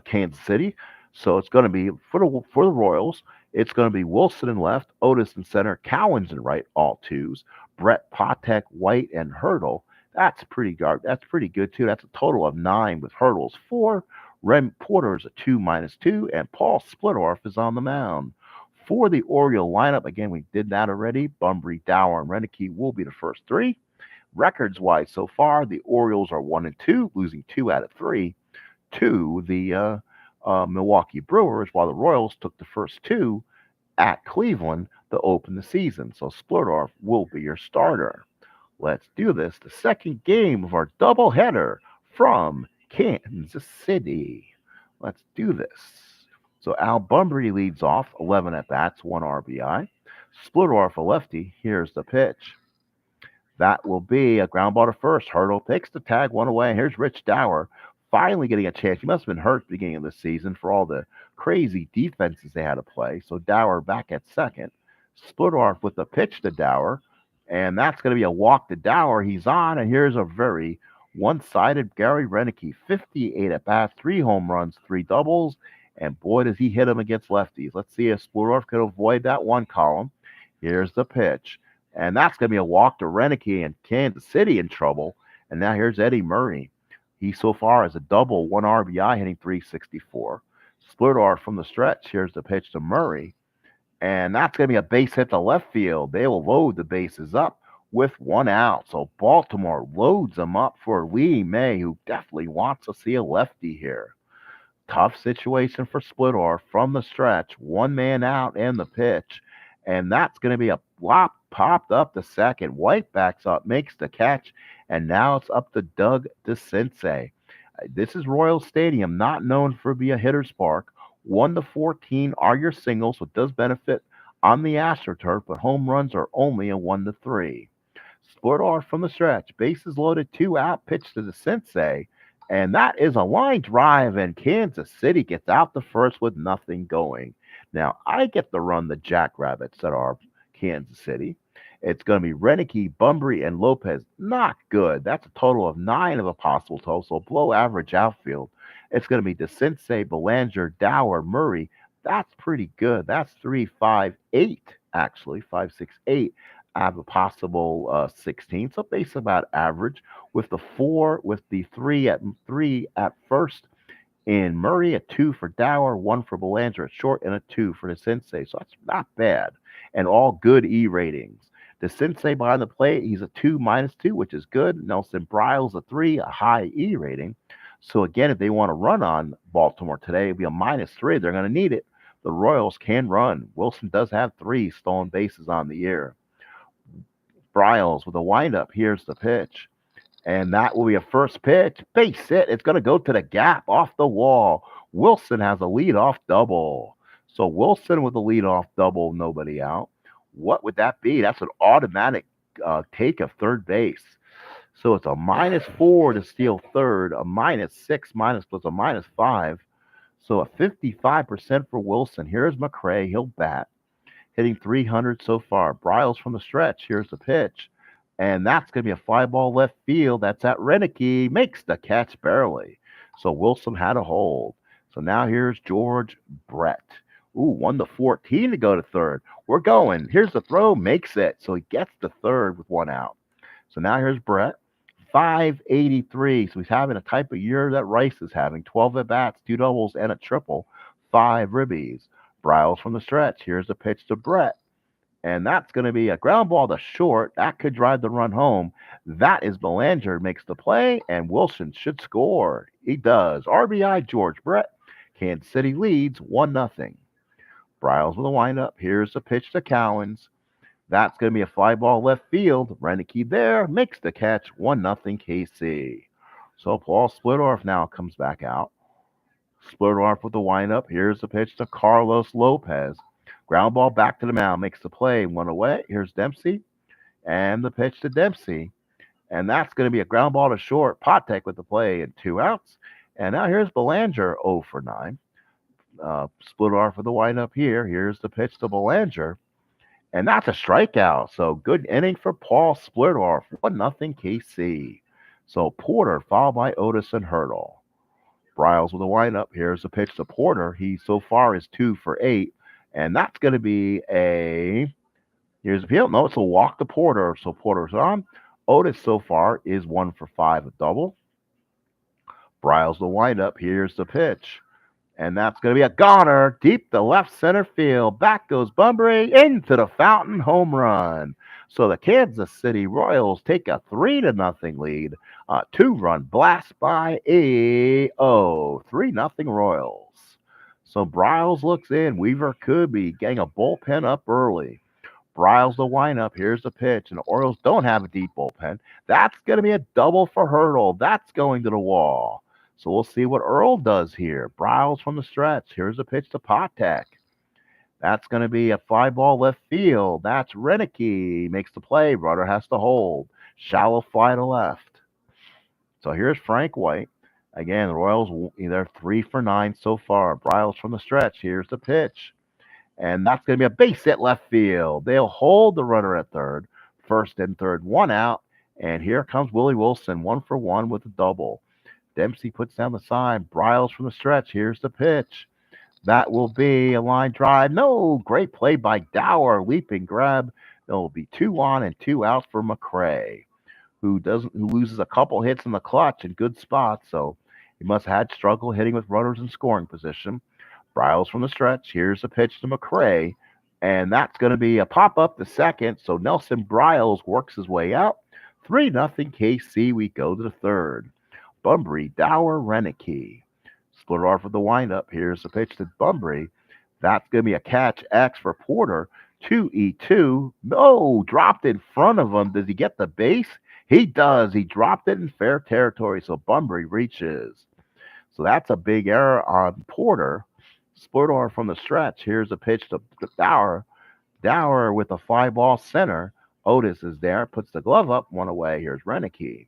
Kansas City. So it's going to be, for the Royals, it's going to be Wilson in left, Otis in center, Cowens in right, all 2s, Brett, Patek, White, and Hurdle. That's pretty good, too. That's a total of 9 with Hurdle's 4. Rem Porter's a 2 -2, and Paul Splittorff is on the mound. For the Oriole lineup, again, we did that already. Bunbury, Dower, and Renicky will be the first three. Records wise, so far, the Orioles are 1-2, losing 2 out of 3 to the Milwaukee Brewers, while the Royals took the first two at Cleveland to open the season. So Splurdorf will be your starter. Let's do this. The second game of our doubleheader from Kansas City. Let's do this. So Al Bunbury leads off, 11 at bats, 1 RBI. Splurdorf, a lefty. Here's the pitch. That will be a ground ball to first. Hurdle takes the tag, 1 away. Here's Rich Dower finally getting a chance. He must have been hurt at the beginning of the season for all the crazy defenses they had to play. So Dower back at second. Splurdorf with the pitch to Dower. And that's going to be a walk to Dower. He's on, and here's a very one-sided Gary Renicky. 58 at bats, 3 home runs, 3 doubles, and boy, does he hit him against lefties. Let's see if Splurdorf can avoid that one column. Here's the pitch, and that's going to be a walk to Renicky, and Kansas City in trouble. And now here's Eddie Murray. He so far has a double, 1 RBI, hitting .364. Splurdorf from the stretch. Here's the pitch to Murray. And that's going to be a base hit to left field. They will load the bases up with 1 out. So Baltimore loads them up for Lee May, who definitely wants to see a lefty here. Tough situation for Splurdorf from the stretch. 1 man out and the pitch. And that's going to be a flop popped up to second. White backs up, makes the catch. And now it's up to Doug DeCinces. This is Royal Stadium, not known for being a hitter's park. 1-14 are your singles, so it does benefit on the AstroTurf, but home runs are only a 1-3. Splurdorf from the stretch, bases loaded, 2 out, pitch to DeCinces, and that is a line drive, and Kansas City gets out the first with nothing going. Now, I get to run the Jackrabbits that are Kansas City. It's going to be Renicky, Bunbury, and Lopez. Not good. That's a total of 9 of a possible total, so below average outfield. It's going to be DeCinces, Belanger, Dower, Murray. That's pretty good. That's 3, 5, 8, actually. 5, 6, 8 out of a possible 16. So basically about average with the 3 at first in Murray, a 2 for Dower, 1 for Belanger at short, and a 2 for DeCinces. So that's not bad. And all good E ratings. DeCinces behind the plate, he's a 2, -2, which is good. Nelson Bryles, a 3, a high E rating. So again, if they want to run on Baltimore today, it'll be a -3. They're going to need it. The Royals can run. Wilson does have 3 stolen bases on the year. Bryles with a windup. Here's the pitch. And that will be a first pitch. Base hit. It's going to go to the gap off the wall. Wilson has a leadoff double. So Wilson with a leadoff double, nobody out. What would that be? That's an automatic take of third base. So it's a -4 to steal third, a -6 plus a -5. So a 55% for Wilson. Here's McRae. He'll bat. Hitting 300 so far. Bryles from the stretch. Here's the pitch. And that's going to be a fly ball left field. That's at Renicky. Makes the catch barely. So Wilson had a hold. So now here's George Brett. Ooh, 1-14 to go to third. We're going. Here's the throw. Makes it. So he gets to third with 1 out. So now here's Brett. 583. So he's having a type of year that Rice is having. 12 at bats, 2 doubles, and a triple. 5 ribbies. Bryles from the stretch. Here's the pitch to Brett. And that's going to be a ground ball to short. That could drive the run home. That is Belanger makes the play, and Wilson should score. He does. RBI George Brett. Kansas City leads 1-0. Bryles with a windup. Here's the pitch to Cowens. That's going to be a fly ball left field. Renicky there makes the catch. 1-0 KC. So Paul Splurdorf now comes back out. Splurdorf with the windup. Here's the pitch to Carlos Lopez. Ground ball back to the mound. Makes the play. 1 away. Here's Dempsey. And the pitch to Dempsey. And that's going to be a ground ball to short. Patek with the play and 2 outs. And now here's Belanger 0 for 9. Splurdorf with the windup here. Here's the pitch to Belanger. And that's a strikeout. So good inning for Paul Splurdorf. 1-0 KC. So Porter followed by Otis and Hurdle. Bryles with a windup. Here's the pitch to Porter. He so far is 2 for 8. And that's going to be here's the field. No, it's a walk to Porter. So Porter's on. Otis so far is 1 for 5, a double. Bryles the windup. Here's the pitch. And that's going to be a goner deep to left center field. Back goes Bunbury into the fountain, home run. So the Kansas City Royals take a 3-0 lead. A 2-run blast by A.O. 3-0 Royals. So Bryles looks in. Weaver could be getting a bullpen up early. Bryles the windup. Here's the pitch. And the Orioles don't have a deep bullpen. That's going to be a double for Hurdle. That's going to the wall. So we'll see what Earl does here. Bryles from the stretch. Here's a pitch to Patek. That's going to be a fly ball left field. That's Renicky. Makes the play. Runner has to hold. Shallow fly to left. So here's Frank White. Again, the Royals, they're 3 for 9 so far. Bryles from the stretch. Here's the pitch. And that's going to be a base hit left field. They'll hold the runner at third. First and third, 1 out. And here comes Willie Wilson, 1 for 1 with a double. Dempsey puts down the sign. Bryles from the stretch. Here's the pitch. That will be a line drive. No, great play by Dower. Leaping grab. There will be 2 on and 2 out for McCray, who loses a couple hits in the clutch in good spots. So he must have had struggle hitting with runners in scoring position. Bryles from the stretch. Here's the pitch to McCray. And that's going to be a pop-up to second. So Nelson Bryles works his way out. 3-0 KC. We go to the third. Bunbury, Dower, Renicky. Split off with the windup. Here's the pitch to Bunbury. That's going to be a catch X for Porter. 2-2. No, dropped in front of him. Does he get the base? He does. He dropped it in fair territory. So Bunbury reaches. So that's a big error on Porter. Split off from the stretch. Here's a pitch to Dower. Dower with a fly ball center. Otis is there. Puts the glove up. 1 away. Here's Renicky.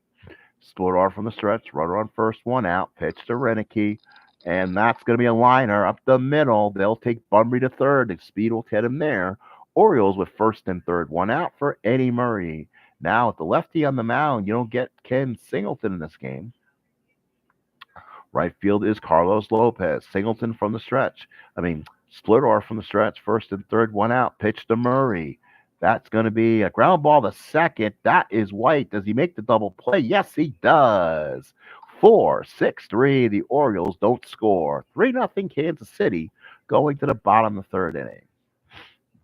Split off from the stretch, runner on first, 1 out, pitch to Renicky, and that's going to be a liner up the middle. They'll take Bunbury to third. The speed will hit him there. Orioles with first and third, 1 out for Eddie Murray. Now, with the lefty on the mound, you don't get Ken Singleton in this game. Right field is Carlos Lopez. Singleton from the stretch. Split off from the stretch, first and third, 1 out, pitch to Murray. That's going to be a ground ball to second. That is White. Does he make the double play? Yes, he does. 4-6-3. The Orioles don't score. 3-0 Kansas City going to the bottom of the third inning.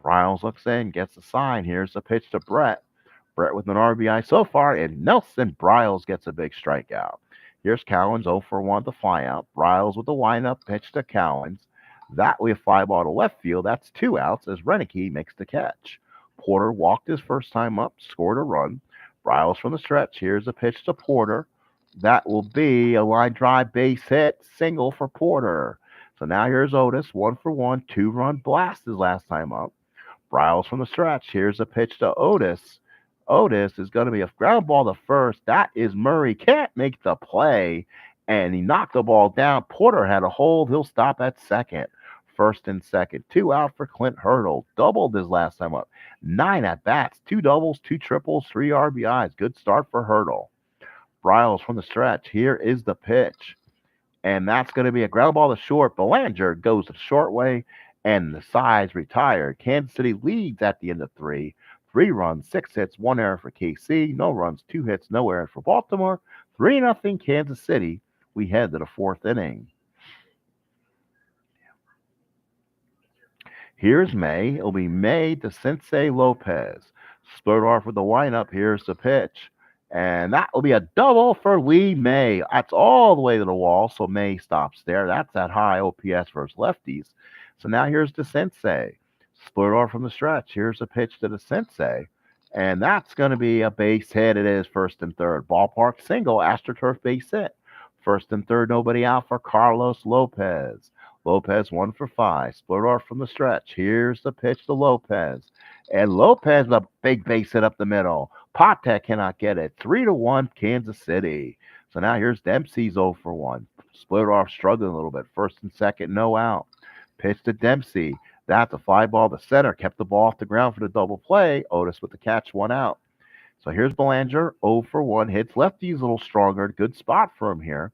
Bryles looks in, gets a sign. Here's the pitch to Brett. Brett with an RBI so far, and Nelson Bryles gets a big strikeout. Here's Cowens, 0 for 1 to fly out. Bryles with the windup, pitch to Cowens. That will be a fly ball to left field. That's 2 outs as Renicky makes the catch. Porter walked his first time up, scored a run. Bryles from the stretch. Here's a pitch to Porter. That will be a line drive base hit, single for Porter. So now here's Otis, 1 for 1, 2-run blast his last time up. Bryles from the stretch. Here's a pitch to Otis. Otis is going to be a ground ball to first. That is Murray. Can't make the play. And he knocked the ball down. Porter had a hold. He'll stop at second. First and second. 2 out for Clint Hurdle. Doubled his last time up. 9 at-bats. 2 doubles, 2 triples, 3 RBIs. Good start for Hurdle. Bryles from the stretch. Here is the pitch. And that's going to be a ground ball to short. Belanger goes the short way. And the side's retired. Kansas City leads at the end of 3. 3 runs, 6 hits, 1 error for KC. No runs, 2 hits, no errors for Baltimore. 3-0 Kansas City. We head to the 4th inning. Here's May. It'll be May to Sensei Lopez. Split off with the windup. Here's the pitch. And that will be a double for Lee May. That's all the way to the wall, so May stops there. That's that high OPS versus lefties. So now here's the Sensei. Split off from the stretch. Here's a pitch to the Sensei. And that's going to be a base hit. It is first and third. Ballpark single, AstroTurf base hit. First and third, nobody out for Carlos Lopez. Lopez 1 for 5. Split off from the stretch. Here's the pitch to Lopez. And Lopez, a big base hit up the middle. Patek cannot get it. 3-1 Kansas City. So now here's Dempsey's 0 for 1. Split off, struggling a little bit. First and second, no out. Pitch to Dempsey. That's a fly ball to center. Kept the ball off the ground for the double play. Otis with the catch, 1 out. So here's Belanger, 0 for 1. Hits lefties a little stronger. Good spot for him here.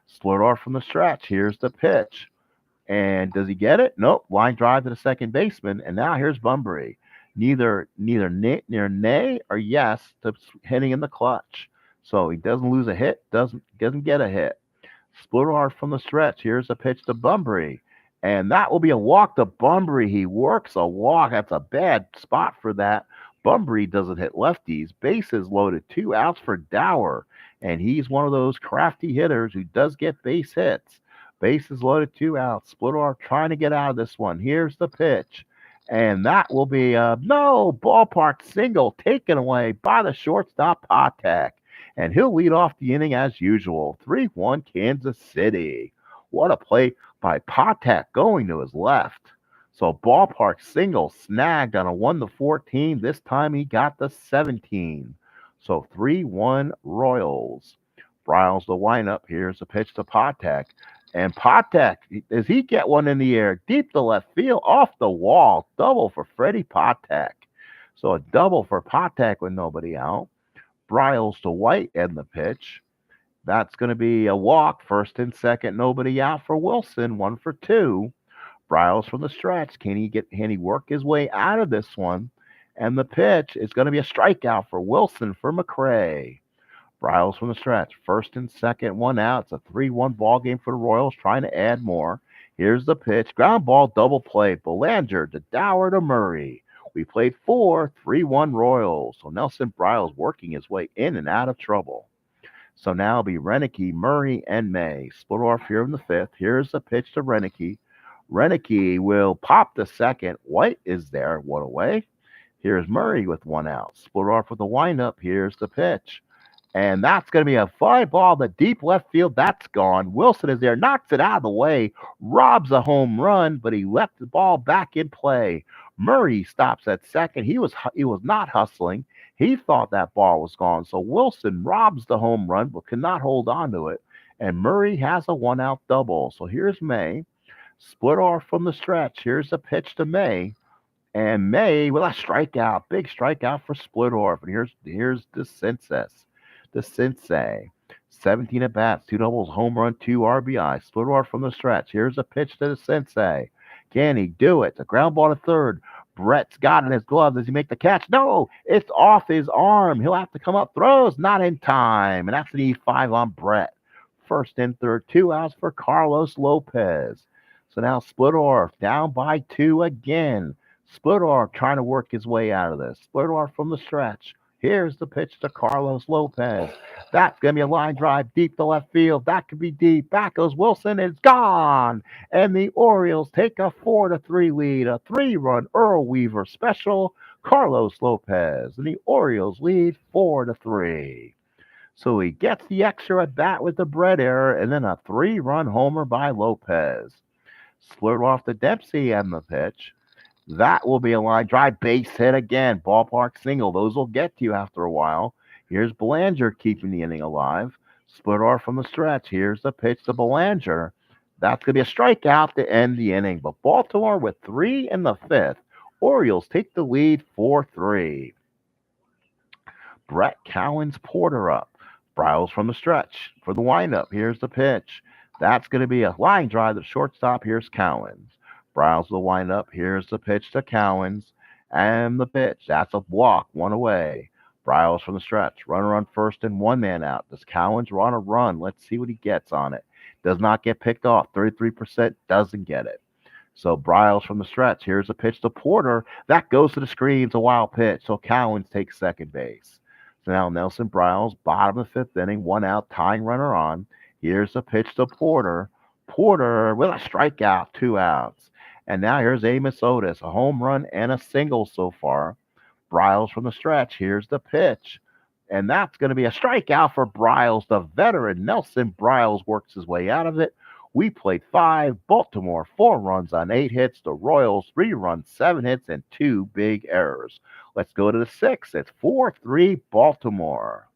Split off from the stretch. Here's the pitch. And does he get it? Nope. Line drive to the second baseman. And now here's Bunbury. Neither nay or yes to hitting in the clutch. So he doesn't lose a hit, doesn't get a hit. Split off from the stretch. Here's a pitch to Bunbury. And that will be a walk to Bunbury. He works a walk. That's a bad spot for that. Bunbury doesn't hit lefties. Bases loaded. 2 outs for Dower. And he's one of those crafty hitters who does get base hits. Bases loaded. 2 outs. Split off trying to get out of this one. Here's the pitch. And that will be a no ballpark single taken away by the shortstop Patek. And he'll lead off the inning as usual. 3-1 Kansas City. What a play by Patek going to his left. So ballpark single snagged on a 1-14. This time he got the 17. So 3-1 Royals. Bryles the windup. Here's a pitch to Patek. And Patek, does he get one in the air? Deep to left field, off the wall. Double for Freddie Patek. So a double for Patek with nobody out. Bryles to White and the pitch. That's going to be a walk, first and second, nobody out for Wilson, 1-for-2. Bryles from the stretch. Can he work his way out of this one? And the pitch is going to be a strikeout for Wilson for McRae. Bryles from the stretch. First and second, 1 out. It's a 3-1 ball game for the Royals, trying to add more. Here's the pitch. Ground ball, double play. Belanger to Dower to Murray. We played 4, 3-1 Royals. So Nelson Bryles working his way in and out of trouble. So now it'll be Renicky, Murray, and May. Split off here in the 5th. Here's the pitch to Renicky. Renicky will pop the second. White is there, 1 away. Here's Murray with 1 out. Split off with the windup. Here's the pitch. And that's going to be a fly ball to deep left field. That's gone. Wilson is there, knocks it out of the way, robs a home run, but he left the ball back in play. Murray stops at second. He was not hustling. He thought that ball was gone. So Wilson robs the home run, but cannot hold on to it. And Murray has a 1-out double. So here's May. Split off from the stretch. Here's a pitch to May. And May with a strikeout. Big strikeout for split off. And here's the Sensei. 17 at bats, 2 doubles, home run, 2 RBI. Split off from the stretch. Here's a pitch to the Sensei. Can he do it? It's a ground ball to third. Brett's got it in his glove. Does he make the catch? No, it's off his arm. He'll have to come up. Throws not in time. And that's an E5 on Brett. First and third, 2 outs for Carlos Lopez. So now Splittorff down by 2 again. Splittorff trying to work his way out of this. Splittorff from the stretch. Here's the pitch to Carlos Lopez. That's going to be a line drive deep to left field. That could be deep. Back goes Wilson. It's gone. And the Orioles take a 4-3 lead. A 3-run Earl Weaver special. Carlos Lopez. And the Orioles lead 4-3. So he gets the extra at bat with the Brett error. And then a 3-run homer by Lopez. Slurred off to Dempsey and the pitch. That will be a line drive, base hit again. Ballpark single. Those will get to you after a while. Here's Belanger keeping the inning alive. Split off from the stretch. Here's the pitch to Belanger. That's going to be a strikeout to end the inning. But Baltimore with 3 in the 5th. Orioles take the lead 4-3. Brett Cowan's Porter up. Bryles from the stretch for the windup. Here's the pitch. That's going to be a line drive to shortstop. Here's Cowens. Bryles will wind up. Here's the pitch to Cowens. And the pitch. That's a walk, 1 away. Bryles from the stretch. Runner on first and 1 man out. Does Cowens run a run? Let's see what he gets on it. Does not get picked off. 33% doesn't get it. So Bryles from the stretch. Here's a pitch to Porter. That goes to the screen. It's a wild pitch. So Cowens takes second base. So now Nelson Bryles, bottom of the 5th inning, 1 out, tying runner on. Here's a pitch to Porter. Porter with a strikeout, 2 outs. And now here's Amos Otis, a home run and a single so far. Bryles from the stretch. Here's the pitch. And that's going to be a strikeout for Bryles. The veteran Nelson Bryles works his way out of it. We played 5. Baltimore, 4 runs on 8 hits. The Royals, 3 runs, 7 hits, and 2 big errors. Let's go to the 6th. It's 4-3 Baltimore.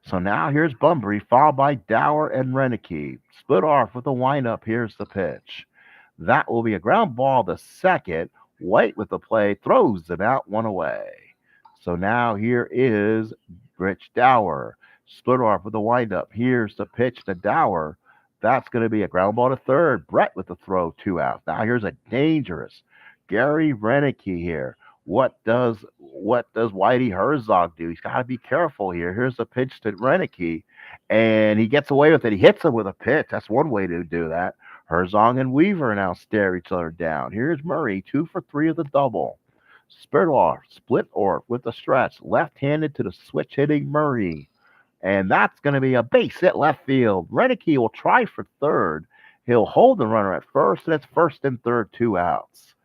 So now here's Bunbury, followed by Dower and Renicky. Split off with a windup. Here's the pitch. That will be a ground ball to second. White with the play, throws it out, 1 away. So now here is Rich Dower. Split off with a windup. Here's the pitch to Dower. That's going to be a ground ball to third. Brett with the throw, 2 outs. Now here's a dangerous Gary Renicky here. What does Whitey Herzog do? He's got to be careful here. Here's the pitch to Renicky. And he gets away with it. He hits him with a pitch. That's one way to do that. Herzog and Weaver now stare each other down. Here's Murray, 2 for 3 of the double. Split off with the stretch, left-handed to the switch hitting Murray. And that's going to be a base hit left field. Renicky will try for third. He'll hold the runner at first, and it's first and third, 2 outs.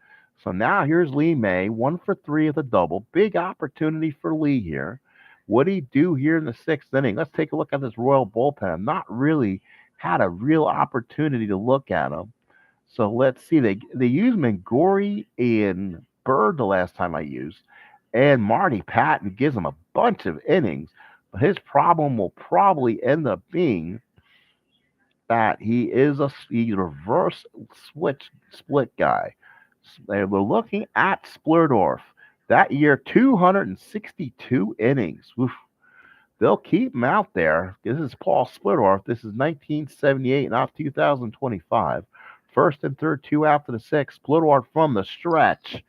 So now here's Lee May, 1 for 3 of the double. Big opportunity for Lee here. What did he do here in the 6th inning? Let's take a look at this Royal bullpen. Not really had a real opportunity to look at him. So let's see. They used Mangori and Bird the last time I used, and Marty Patton gives him a bunch of innings. But his problem will probably end up being that he is a reverse switch split guy. We're looking at Splurdorf. That year, 262 innings. Oof. They'll keep him out there. This is Paul Splurdorf. This is 1978, not 2025. First and third, 2 out to the 6th. Splurdorf from the stretch.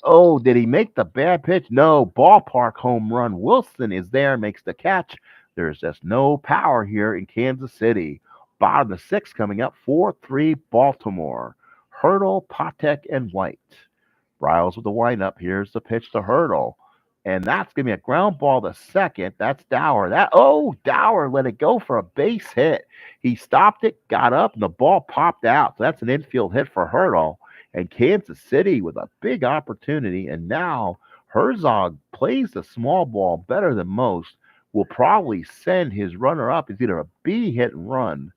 Oh, did he make the bad pitch? No. Ballpark home run. Wilson is there, makes the catch. There's just no power here in Kansas City. Bottom of the 6th coming up, 4-3 Baltimore. Hurdle, Patek, and White. Riles with the windup. Here's the pitch to Hurdle. And that's going to be a ground ball to second. That's Dower. Dower let it go for a base hit. He stopped it, got up, and the ball popped out. So that's an infield hit for Hurdle. And Kansas City with a big opportunity. And now Herzog plays the small ball better than most. Will probably send his runner up as either a B hit and run,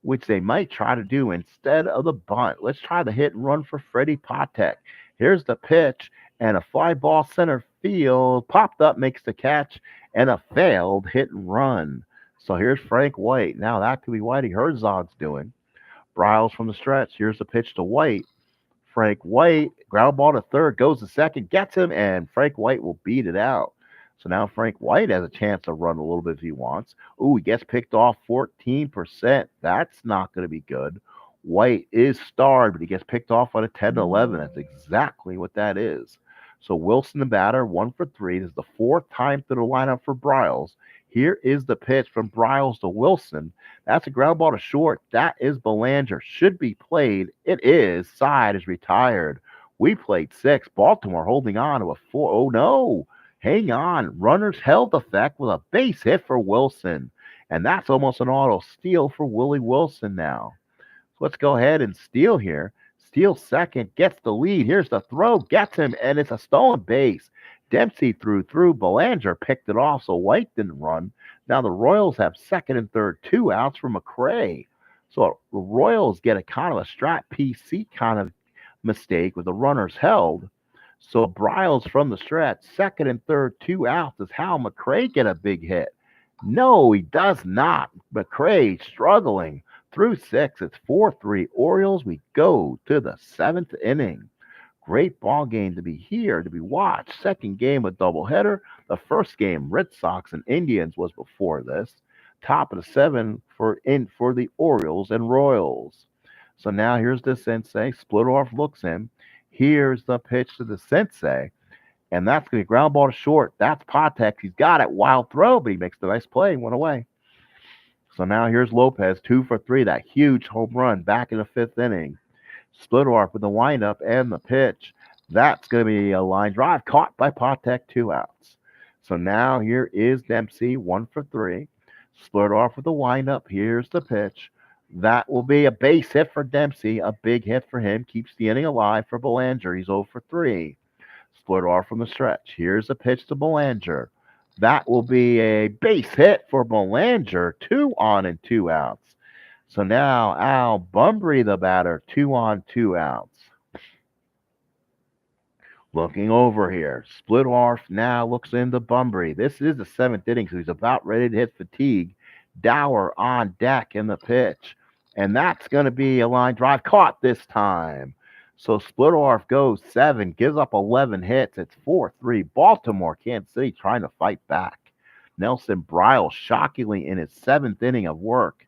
which they might try to do instead of the bunt. Let's try the hit and run for Freddie Patek. Here's the pitch, and a fly ball center field. Popped up, makes the catch, and a failed hit and run. So here's Frank White. Now that could be Whitey Herzog's doing. Briles from the stretch. Here's the pitch to White. Frank White, ground ball to third, goes to second, gets him, and Frank White will beat it out. So now Frank White has a chance to run a little bit if he wants. Ooh, he gets picked off 14%. That's not going to be good. White is starred, but he gets picked off on a 10-11. That's exactly what that is. So Wilson, the batter, 1 for 3. This is the 4th time through the lineup for Briles. Here is the pitch from Briles to Wilson. That's a ground ball to short. That is Belanger. Should be played. It is. Side is retired. We played 6. Baltimore holding on to a 4. Oh, no. Hang on. Runners held effect with a base hit for Wilson. And that's almost an auto steal for Willie Wilson now. So let's go ahead and steal here. Steal second, gets the lead. Here's the throw, gets him, and it's a stolen base. Dempsey threw. Belanger picked it off, so White didn't run. Now the Royals have second and third, 2 outs for McRae. So the Royals get a kind of a strat PC kind of mistake with the runners held. So Briles from the stretch, second and third, 2 outs. Does Hal McRae get a big hit? No, he does not. McRae struggling through 6. It's 4-3 Orioles. We go to the 7th inning. Great ball game to be here, to be watched. Second game, a doubleheader. The first game, Red Sox and Indians, was before this. Top of the 7 for the Orioles and Royals. So now here's the sensei. Splurdorf looks in. Here's the pitch to the sensei. And that's going to be ground ball to short. That's Patek. He's got it. Wild throw, but he makes the nice play and went away. So now here's Lopez, 2 for 3. That huge home run back in the 5th inning. Splurdorf with the windup and the pitch. That's going to be a line drive caught by Patek, 2 outs. So now here is Dempsey, 1 for 3. Splurdorf with the windup. Here's the pitch. That will be a base hit for Dempsey. A big hit for him. Keeps the inning alive for Belanger. He's 0 for 3. Splurdorf from the stretch. Here's the pitch to Belanger. That will be a base hit for Belanger. 2 on and 2 outs. So now Al Bunbury, the batter, 2 on, 2 outs. Looking over here. Splurdorf now looks into Bunbury. This is the 7th inning, so he's about ready to hit fatigue. Dower on deck in the pitch. And that's going to be a line drive caught this time. So Splurdorf goes 7, gives up 11 hits. It's 4-3 Baltimore. Kansas City trying to fight back. Nelson Briles shockingly in his 7th inning of work.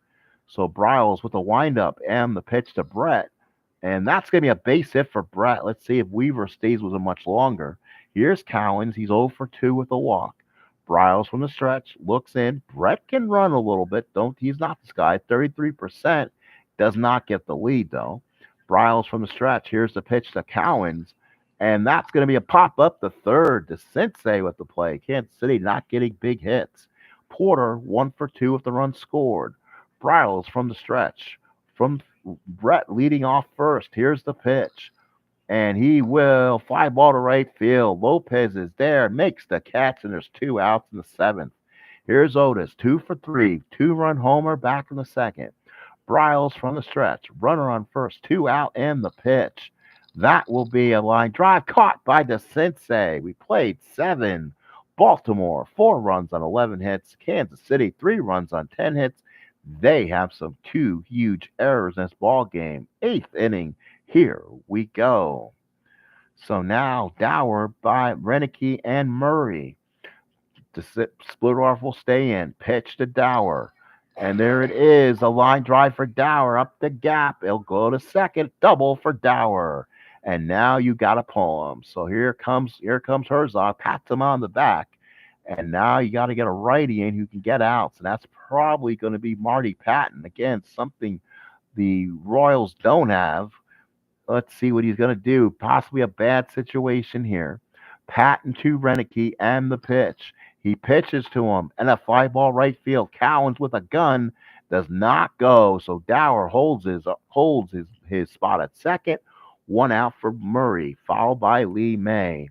So Briles with the windup and the pitch to Brett. And that's going to be a base hit for Brett. Let's see if Weaver stays with him much longer. Here's Cowens. He's 0 for 2 with a walk. Bryles from the stretch looks in. Brett can run a little bit. He's not this guy. 33% does not get the lead though. Bryles from the stretch. Here's the pitch to Cowens. And that's going to be a pop up the third to Sensei with the play. Kansas City not getting big hits. Porter 1 for 2 with the run scored. Bryles from the stretch. From Brett leading off first. Here's the pitch. And he will fly ball to right field. Lopez is there, makes the catch, and there's 2 outs in the seventh. Here's Otis, 2 for 3, 2-run homer back in the second. Bryles from the stretch, runner on first, 2 out, and the pitch. That will be a line drive caught by the Sensei. We played 7. Baltimore, 4 runs on 11 hits. Kansas City, 3 runs on 10 hits. They have some 2 huge errors in this ball game. 8th inning. Here we go. So now Dower by Renicky and Murray. The split off will stay in. Pitch to Dower. And there it is. A line drive for Dower up the gap. It'll go to second. Double for Dower. And now you got to pull him. So here comes Herzog. Pats him on the back. And now you got to get a righty in who can get outs. And that's probably going to be Marty Patton. Again, something the Royals don't have. Let's see what he's going to do. Possibly a bad situation here. Patton to Renicky and the pitch. He pitches to him and a fly ball right field. Cowens with a gun does not go. So Dower holds his spot at second. 1 out for Murray, followed by Lee May.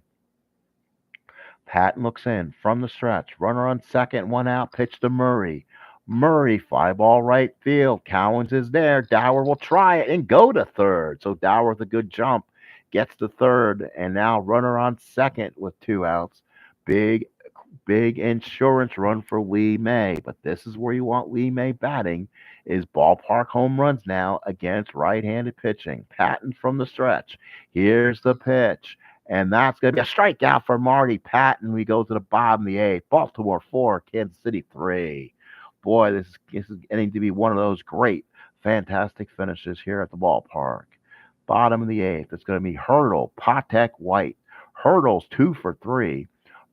Patton looks in from the stretch. Runner on second, 1 out. Pitch to Murray. Murray, fly ball right field. Cowens is there. Dower will try it and go to third. So Dower with a good jump gets to third. And now runner on second with 2 outs. Big insurance run for Lee May. But this is where you want Lee May batting, is ballpark home runs now against right-handed pitching. Patton from the stretch. Here's the pitch. And that's going to be a strikeout for Marty Patton. We go to the bottom of the 8th. Baltimore 4, Kansas City 3. Boy, this is getting to be one of those great, fantastic finishes here at the ballpark. Bottom of the 8th, it's going to be Hurdle, Patek, White. Hurdle's 2 for 3.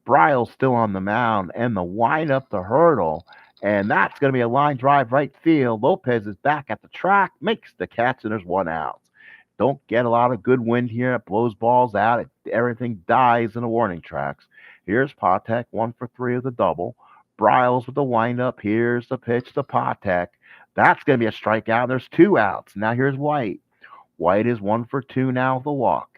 Bryles still on the mound, and the windup to Hurdle, and that's going to be a line drive right field. Lopez is back at the track, makes the catch, and there's 1 out. Don't get a lot of good wind here. It blows balls out. Everything dies in the warning tracks. Here's Patek, 1 for 3 of the double. Bryles with the windup. Here's the pitch to Patek. That's going to be a strikeout. There's 2 outs. Now here's White. White is 1 for 2 now with the walk.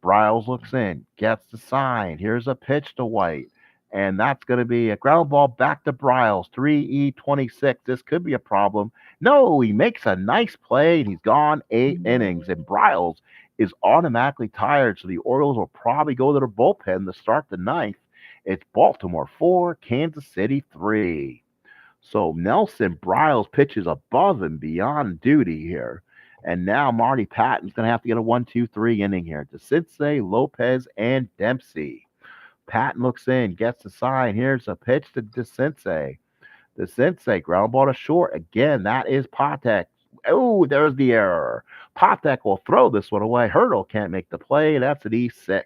Bryles looks in, gets the sign. Here's a pitch to White. And that's going to be a ground ball back to Bryles. 3E26. This could be a problem. No, he makes a nice play, and he's gone 8 innings. And Bryles is automatically tired, so the Orioles will probably go to their bullpen to start the 9th. It's Baltimore 4, Kansas City 3. So Nelson Bryles pitches above and beyond duty here. And now Marty Patton's going to have to get a 1-2-3 inning here. To Sensei, Lopez, and Dempsey. Patton looks in, gets the sign. Here's a pitch to DeSensei. DeSensei, ground ball to short. Again, that is Patek. Oh, there's the error. Patek will throw this one away. Hurdle can't make the play. That's an E6.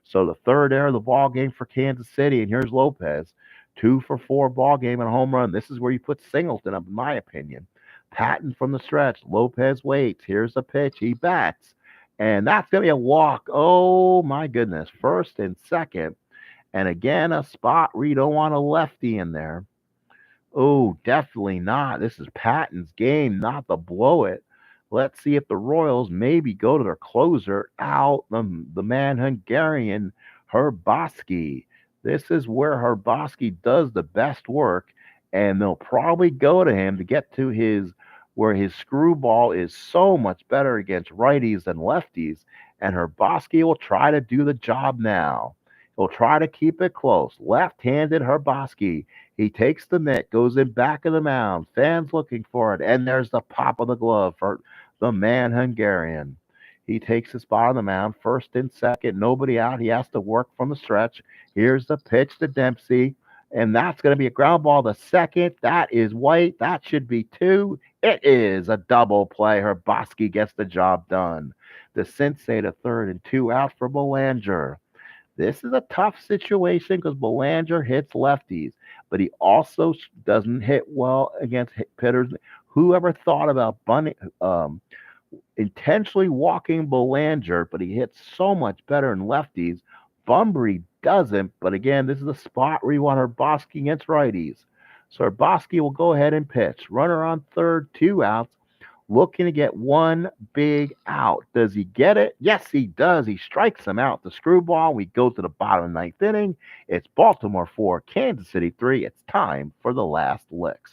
So the third error of the ball game for Kansas City. And here's Lopez. 2 for 4 ball game and a home run. This is where you put Singleton up, in my opinion. Patton from the stretch. Lopez waits. Here's the pitch. He bats. And that's going to be a walk. Oh, my goodness. First and second. And again, a spot where you don't want a lefty in there. Oh, definitely not. This is Patton's game, not to blow it. Let's see if the Royals maybe go to their closer out, the man Hungarian, Herboski. This is where Herboski does the best work, and they'll probably go to him to get to where his screwball is so much better against righties than lefties, and Herboski will try to do the job now. He'll try to keep it close. Left-handed Herboski. He takes the mitt, goes in back of the mound. Fans looking for it, and there's the pop of the glove for the man Hungarian. He takes his spot on the mound, first and second, nobody out. He has to work from the stretch. Here's the pitch to Dempsey, and that's going to be a ground ball to second. That is White. That should be 2. It is a double play. Herboski gets the job done. The Sensei to third and 2 out for Belanger. This is a tough situation because Belanger hits lefties, but he also doesn't hit well against hitters. Whoever thought about intentionally walking Belanger, but he hits so much better in lefties. Bunbury doesn't, but again, this is a spot where you want Herboski against righties. So Herboski will go ahead and pitch. Runner on third, 2 outs, looking to get one big out. Does he get it? Yes, he does. He strikes him out. The screwball. We go to the bottom of the ninth inning. It's Baltimore 4, Kansas City 3. It's time for the last licks.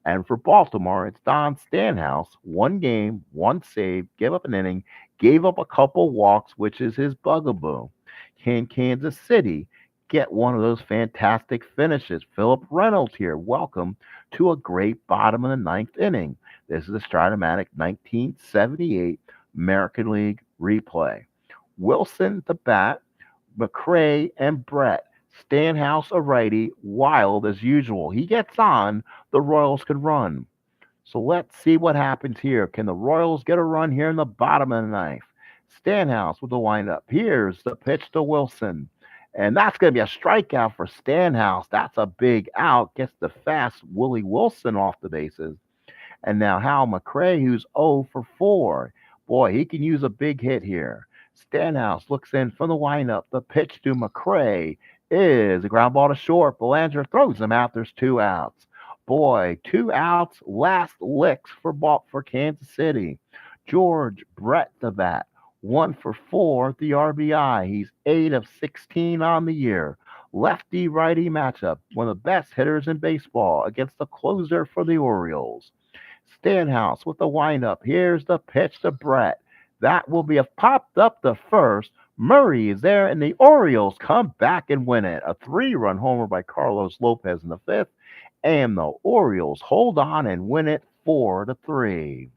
And for Baltimore, it's Don Stanhouse. 1 game, 1 save, gave up an inning, gave up a couple walks, which is his bugaboo. Can Kansas City get one of those fantastic finishes? Philip Reynolds here. Welcome to a great bottom of the ninth inning. This is a Stratomatic 1978 American League replay. Wilson, the bat, McRae, and Brett. Stanhouse, a righty, Wild as usual. He gets on, the Royals can run. So let's see what happens here. Can the Royals get a run here in the bottom of the ninth? Stanhouse with the windup. Here's the pitch to Wilson. And that's going to be a strikeout for Stanhouse. That's a big out. Gets the fast Willie Wilson off the bases. And now Hal McRae, who's 0 for 4. Boy, he can use a big hit here. Stanhouse looks in from the windup. The pitch to McRae is a ground ball to short. Belanger throws him out. There's 2 outs. Boy, 2 outs, last licks for Kansas City. George Brett the bat, 1 for 4 at the RBI. He's 8 of 16 on the year. Lefty righty matchup, one of the best hitters in baseball against the closer for the Orioles. Stanhouse with the windup. Here's the pitch to Brett. That will be popped up the first. Murray is there, and the Orioles come back and win it. A 3-run homer by Carlos Lopez in the fifth, and the Orioles hold on and win it 4-3.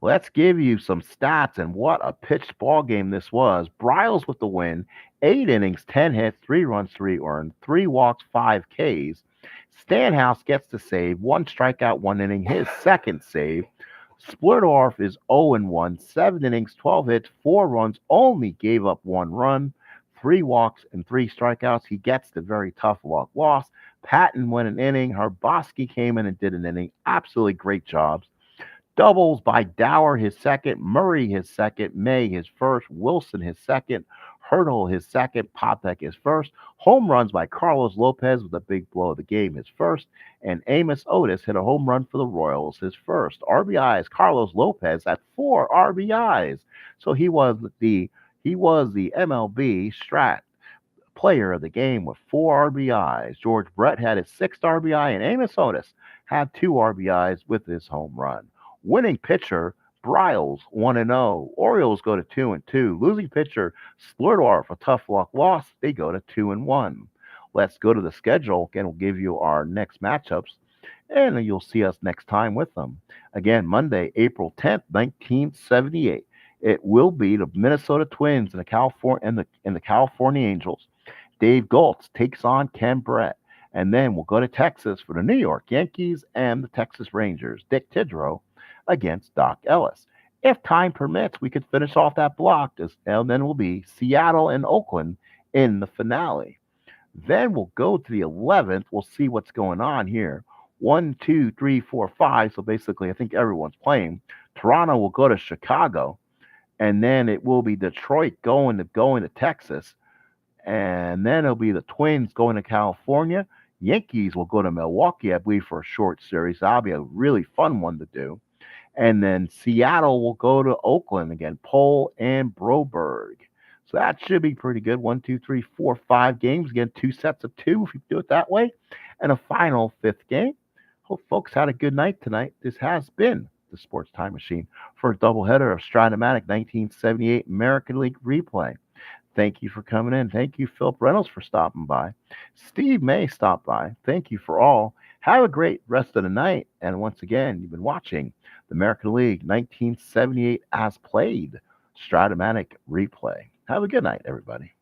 Let's give you some stats and what a pitched ball game this was. Bryles with the win, 8 innings, 10 hits, 3 runs, 3 earned, 3 walks, 5 Ks. Stanhouse gets the save, 1 strikeout, 1 inning, his second save. Splittorf is 0-1, 7 innings, 12 hits, 4 runs, only gave up 1 run, 3 walks, and 3 strikeouts. He gets the very tough walk loss. Patton went an inning. Herboski came in and did an inning. Absolutely great jobs. Doubles by Dower, his second. Murray, his second. May, his first. Wilson, his second. Hurdle, his second. Popek, his first. Home runs by Carlos Lopez with a big blow of the game, his first. And Amos Otis hit a home run for the Royals, his first. RBIs, Carlos Lopez at 4 RBIs. So he was the MLB STRAT player of the game with 4 RBIs. George Brett had his 6th RBI, and Amos Otis had 2 RBIs with his home run. Winning pitcher, Bryles, 1-0. Orioles go to 2-2. Losing pitcher, Splittorf, a tough luck loss. They go to 2-1. Let's go to the schedule. Again, we'll give you our next matchups, and you'll see us next time with them. Again, Monday, April 10th, 1978. It will be the Minnesota Twins and the California Angels. Dave Goltz takes on Ken Brett. And then we'll go to Texas for the New York Yankees and the Texas Rangers. Dick Tidrow against Doc Ellis. If time permits, we could finish off that block, and then we'll be Seattle and Oakland in the finale. Then we'll go to the 11th. We'll see what's going on here. 1, 2, 3, 4, 5. So basically, I think everyone's playing. Toronto will go to Chicago, and then it will be Detroit going to Texas, and then it'll be the Twins going to California. Yankees will go to Milwaukee, I believe, for a short series. That'll be a really fun one to do. And then Seattle will go to Oakland again, Pohl and Broberg. So that should be pretty good. 1, 2, 3, 4, 5 games. Again, 2 sets of 2 if you do it that way. And a final 5th game. Hope folks had a good night tonight. This has been the Sports Time Machine for a doubleheader of Stratomatic 1978 American League replay. Thank you for coming in. Thank you, Philip Reynolds, for stopping by. Steve May stopped by. Thank you for all. Have a great rest of the night. And once again, you've been watching the American League 1978 as played Stratomatic replay. Have a good night, everybody.